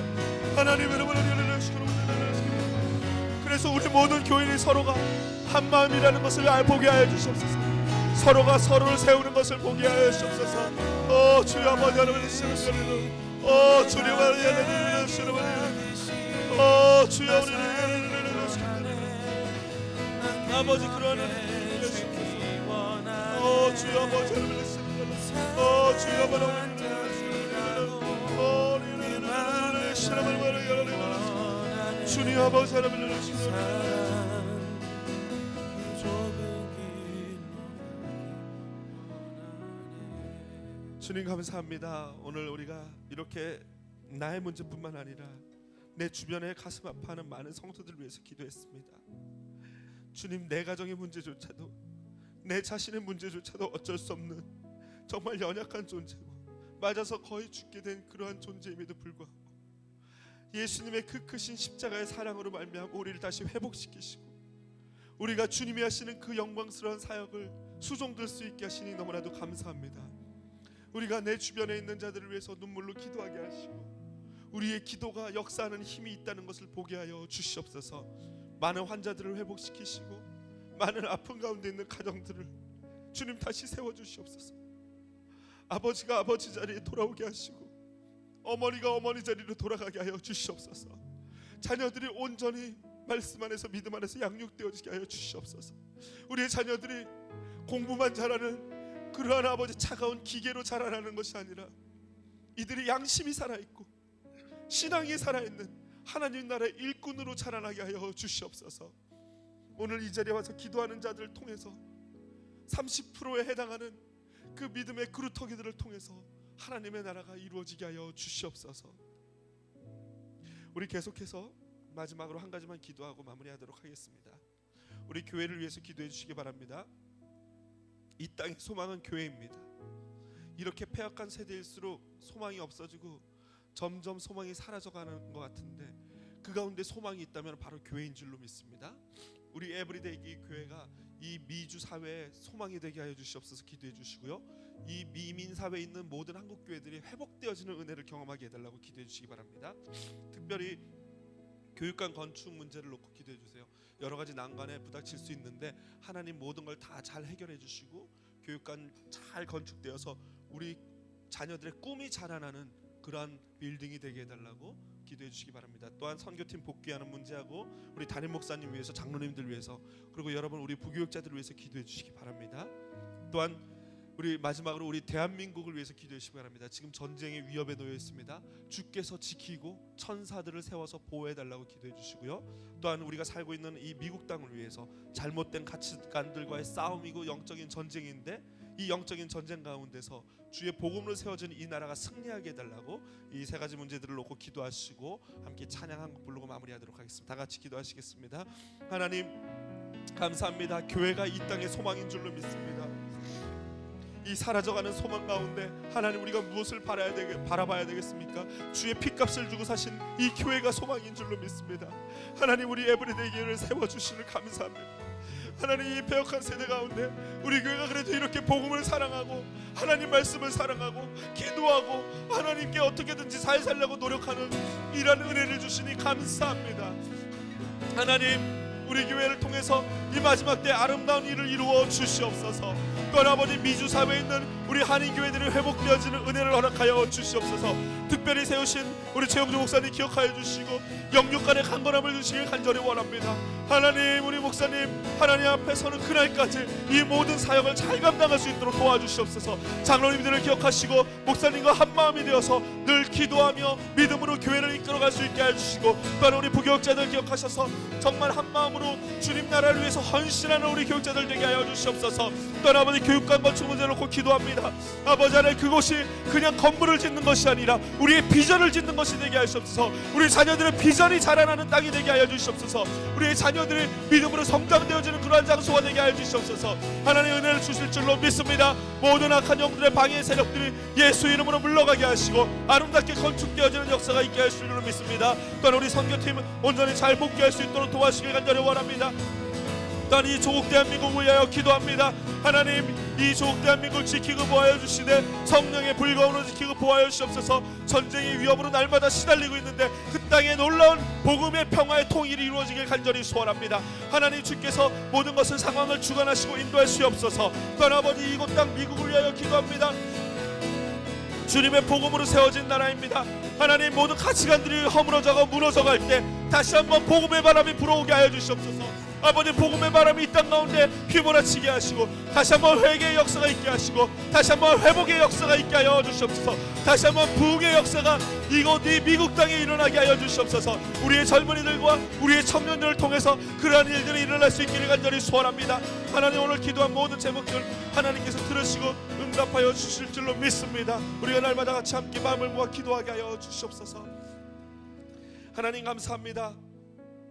하나님의 이름으로 그래서 우리 모든 교인이 서로가 한 마음이라는 것을 보게 하여 주시옵소서. 서로가 서로를 세우는 것을 보게 하여 주시옵소서. 주여, 아버지 하나님, 주님 하나님, 주여, 우리 아버지 그러한 은혜를 주시옵소서. 주여, 아버지 하나님, 주여, 주님, 아버지 하나님, 주님 감사합니다. 오늘 우리가 이렇게 나의 문제뿐만 아니라 내 주변에 가슴 아파하는 많은 성도들을 위해서 기도했습니다. 주님, 내 가정의 문제조차도 내 자신의 문제조차도 어쩔 수 없는 정말 연약한 존재고 맞아서 거의 죽게 된 그러한 존재임에도 불구하고 예수님의 그 크신 십자가의 사랑으로 말미암아 우리를 다시 회복시키시고 우리가 주님이 하시는 그 영광스러운 사역을 수종될 수 있게 하시니 너무나도 감사합니다. 우리가 내 주변에 있는 자들을 위해서 눈물로 기도하게 하시고 우리의 기도가 역사하는 힘이 있다는 것을 보게 하여 주시옵소서. 많은 환자들을 회복시키시고 많은 아픔 가운데 있는 가정들을 주님 다시 세워주시옵소서. 아버지가 아버지 자리에 돌아오게 하시고 어머니가 어머니 자리로 돌아가게 하여 주시옵소서. 자녀들이 온전히 말씀 안에서 믿음 안에서 양육되어지게 하여 주시옵소서. 우리의 자녀들이 공부만 잘하는 그러한 아버지 차가운 기계로 자라나는 것이 아니라 이들이 양심이 살아있고 신앙이 살아있는 하나님 나라의 일꾼으로 자라나게 하여 주시옵소서. 오늘 이 자리에 와서 기도하는 자들을 통해서 30%에 해당하는 그 믿음의 그루터기들을 통해서 하나님의 나라가 이루어지게 하여 주시옵소서. 우리 계속해서 마지막으로 한 가지만 기도하고 마무리하도록 하겠습니다. 우리 교회를 위해서 기도해 주시기 바랍니다. 이 땅의 소망은 교회입니다. 이렇게 폐역한 세대일수록 소망이 없어지고 점점 소망이 사라져가는 것 같은데 그 가운데 소망이 있다면 바로 교회인 줄로 믿습니다. 우리 에브리데이 교회가 이 미주 사회에 소망이 되게 하여 주시옵소서. 기도해 주시고요. 이 미민 사회에 있는 모든 한국 교회들이 회복되어지는 은혜를 경험하게 해달라고 기도해 주시기 바랍니다. 특별히 교육관 건축 문제를 놓고 기도해 주세요. 여러 가지 난관에 부닥칠 수 있는데 하나님 모든 걸 다 잘 해결해 주시고 교육관 잘 건축되어서 우리 자녀들의 꿈이 자라나는 그러한 빌딩이 되게 해달라고 기도해 주시기 바랍니다. 또한 선교팀 복귀하는 문제하고 우리 담임 목사님 위해서, 장로님들 위해서, 그리고 여러분 우리 부교육자들을 위해서 기도해 주시기 바랍니다. 또한 우리 마지막으로 우리 대한민국을 위해서 기도해 주시기 바랍니다. 지금 전쟁의 위협에 놓여 있습니다. 주께서 지키고 천사들을 세워서 보호해 달라고 기도해 주시고요. 또한 우리가 살고 있는 이 미국 땅을 위해서 잘못된 가치관들과의 싸움이고 영적인 전쟁인데 이 영적인 전쟁 가운데서 주의 복음으로 세워진 이 나라가 승리하게 해달라고 이 세 가지 문제들을 놓고 기도하시고 함께 찬양 한 곡 부르고 마무리하도록 하겠습니다. 다 같이 기도하시겠습니다. 하나님 감사합니다. 교회가 이 땅의 소망인 줄로 믿습니다. 이 사라져가는 소망 가운데 하나님 우리가 무엇을 바라봐야 되겠습니까? 주의 핏값을 주고 사신 이 교회가 소망인 줄로 믿습니다. 하나님 우리 에브리데이 교회를 세워주시는 감사합니다. 하나님 이 배역한 세대 가운데 우리 교회가 그래도 이렇게 복음을 사랑하고 하나님 말씀을 사랑하고 기도하고 하나님께 어떻게든지 잘 살려고 노력하는 이런 은혜를 주시니 감사합니다. 하나님 우리 교회를 통해서 이 마지막 때 아름다운 일을 이루어 주시옵소서. 또한 아버지 미주 사회에 있는 우리 한인 교회들이 회복되어지는 은혜를 허락하여 주시옵소서. 특별히 세우신 우리 최영주 목사님 기억하여 주시고 영육간의 강건함을 주시길 간절히 원합니다. 하나님 우리 목사님 하나님 앞에 서는 그날까지 이 모든 사역을 잘 감당할 수 있도록 도와주시옵소서. 장로님들을 기억하시고 목사님과 한마음이 되어서 늘 기도하며 믿음으로 교회를 이끌어갈 수 있게 해주시고 또한 우리 부교육자들 기억하셔서 정말 한마음으로 주님 나라를 위해서 헌신하는 우리 교육자들 되게 하여 주시옵소서. 또한 아버지 교육관 건축 문제를 놓고 기도합니다. 아버지 하나님 그곳이 그냥 건물을 짓는 것이 아니라 우리의 비전을 짓는 것이 되게 하시옵소서. 우리 자녀들의 비전이 자라나는 땅이 되게 하여 주시옵소서. 우리의 자녀들이 믿음으로 성장되어지는 그러한 장소가 되게 하여 주시옵소서. 하나님 은혜를 주실 줄로 믿습니다. 모든 악한 영들의 방해 세력들이 예수 이름으로 물러가게 하시고 아름답게 건축되어지는 역사가 있게 하실 줄로 믿습니다. 또한 우리 선교팀 온전히 잘 복귀할 수 있도록 도와주시길 간절히 원합니다. 또한 이 조국 대한민국을 위하여 기도합니다. 하나님 이 조국 대한민국을 지키고 보호하여 주시되 성령의 불가운으로 지키고 보호하여 주시옵소서. 전쟁의 위협으로 날마다 시달리고 있는데 그 땅에 놀라운 복음의 평화의 통일이 이루어지길 간절히 소원합니다. 하나님 주께서 모든 것을 상황을 주관하시고 인도할 수 없어서 또한 아버지 이곳 땅 미국을 위하여 기도합니다. 주님의 복음으로 세워진 나라입니다. 하나님 모든 가치관들이 허물어져가 무너져갈 때 다시 한번 복음의 바람이 불어오게 하여 주시옵소서. 아버지 복음의 바람이 이 땅 가운데 휘몰아치게 하시고 다시 한번 회개의 역사가 있게 하시고 다시 한번 회복의 역사가 있게 하여 주시옵소서. 다시 한번 부흥의 역사가 이곳 이 미국 땅에 일어나게 하여 주시옵소서. 우리의 젊은이들과 우리의 청년들을 통해서 그러한 일들이 일어날 수 있기를 간절히 소원합니다. 하나님 오늘 기도한 모든 제목들 하나님께서 들으시고 응답하여 주실 줄로 믿습니다. 우리가 날마다 같이 함께 마음을 모아 기도하게 하여 주시옵소서. 하나님 감사합니다.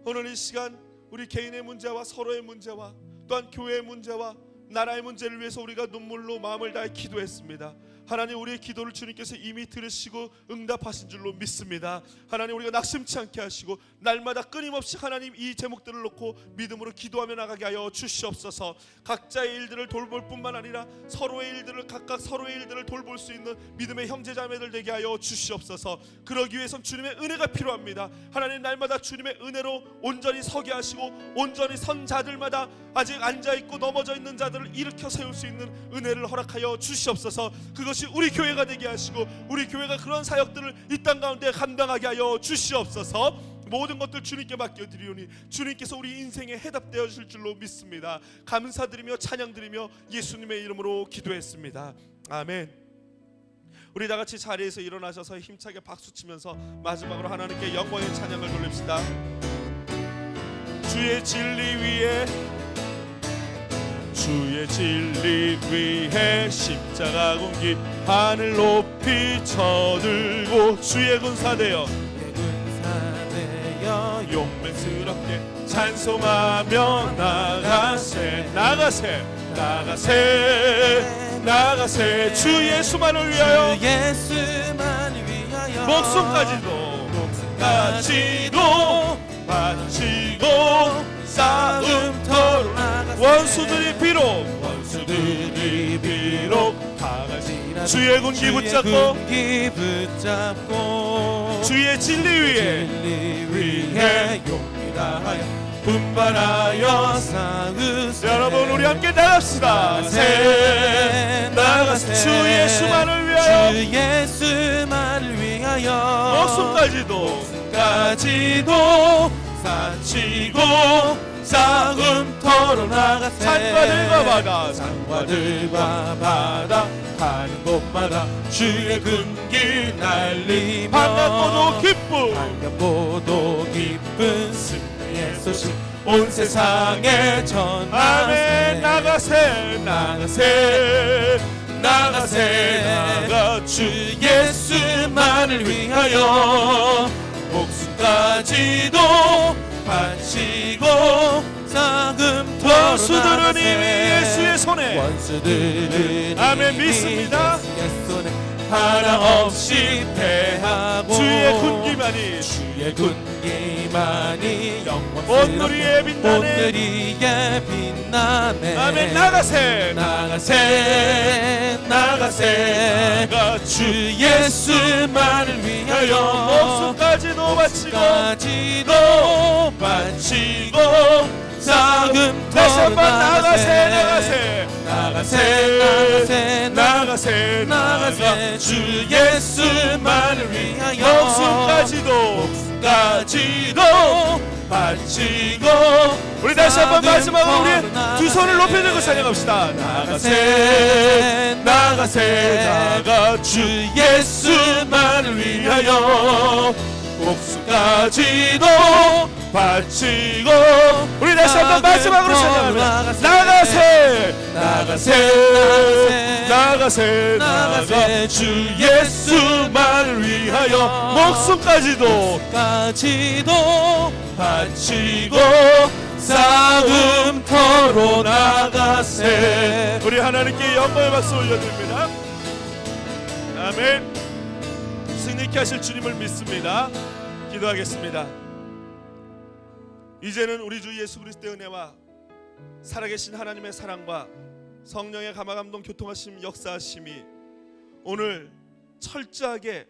오늘 이 시간 우리 개인의 문제와 서로의 문제와 또한 교회의 문제와 나라의 문제를 위해서 우리가 눈물로 마음을 다해 기도했습니다. 하나님 우리의 기도를 주님께서 이미 들으시고 응답하신 줄로 믿습니다. 하나님 우리가 낙심치 않게 하시고 날마다 끊임없이 하나님 이 제목들을 놓고 믿음으로 기도하며 나가게 하여 주시옵소서. 각자의 일들을 돌볼 뿐만 아니라 서로의 일들을 각각 서로의 일들을 돌볼 수 있는 믿음의 형제자매들 되게 하여 주시옵소서. 그러기 위해선 주님의 은혜가 필요합니다. 하나님 날마다 주님의 은혜로 온전히 서게 하시고 온전히 선 자들마다 아직 앉아있고 넘어져 있는 자들을 일으켜 세울 수 있는 은혜를 허락하여 주시옵소서. 그것이 우리 교회가 되게 하시고 우리 교회가 그런 사역들을 이 땅 가운데 감당하게 하여 주시옵소서. 모든 것들 주님께 맡겨드리오니 주님께서 우리 인생에 해답되어 주실 줄로 믿습니다. 감사드리며 찬양드리며 예수님의 이름으로 기도했습니다. 아멘. 우리 다같이 자리에서 일어나셔서 힘차게 박수치면서 마지막으로 하나님께 영광의 찬양을 돌립시다. 주의 진리 위에 주의 진리 위에 십자가 공기 하늘 높이 쳐들고 주의 군사되어 용맹스럽게 찬송하며 나가세 주 예수만을 위하여 위하여 목숨까지도 바치고 싸움터로 나가세 원수들이 비록 바가지나 주의 군기 붙잡고 주의 진리 위에 용기 다하여 분발하여 싸우세. 여러분 우리 함께 나갑시다. 나가세 주 예수만을 위하여 주 예수만을 위하여 목숨까지도 바치고 싸움터로 나가세. 산과들과 바다 가는 곳마다 주의 군기 날리며 반갑고도 기쁜 승리의 소식 온 세상에 전하세. 아멘. 나가세 주 예수만을 위하여 목숨까지도 바치고 싸움터로 원수들은 이미 예수의 손에 원수들은 아멘. 이미 믿습니다. 예수의 손에 하나 없이 패하고 주의 군기만이 온누리에 빛나네. 아멘. 나가세 주 예수만을 위하여 목숨까지도 바치고 싸움터로 다시 한번 나가세 주 예수만을 위하여 목숨까지도 바치고 우리 다시 한번 마지막으로 우리 두 손을 높이 들고 찬양합시다. 나가세 주 예수만을 위하여 목숨까지도 바치고 우리 다시 한번 마지막으로 찬양합니다. 나가세 주 예수만을 위하여 목숨까지도 바치고 싸움터로 나가세. 우리 하나님께 영광의 박수 올려드립니다. 아멘. 승리케 하실 주님을 믿습니다. 기도하겠습니다. 이제는 우리 주 예수 그리스도의 은혜와 살아계신 하나님의 사랑과 성령의 감화감동 교통하심 역사하심이 오늘 철저하게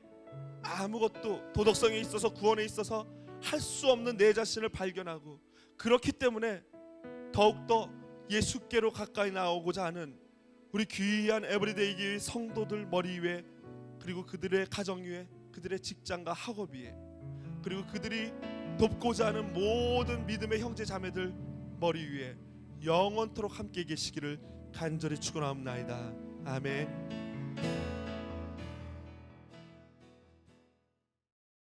아무것도 도덕성에 있어서 구원에 있어서 할 수 없는 내 자신을 발견하고 그렇기 때문에 더욱더 예수께로 가까이 나오고자 하는 우리 귀한 에브리데이 교회 성도들 머리 위에 그리고 그들의 가정 위에 그들의 직장과 학업 위에 그리고 그들이 돕고자 하는 모든 믿음의 형제 자매들 머리 위에 영원토록 함께 계시기를 간절히 축원하옵나이다. 아멘.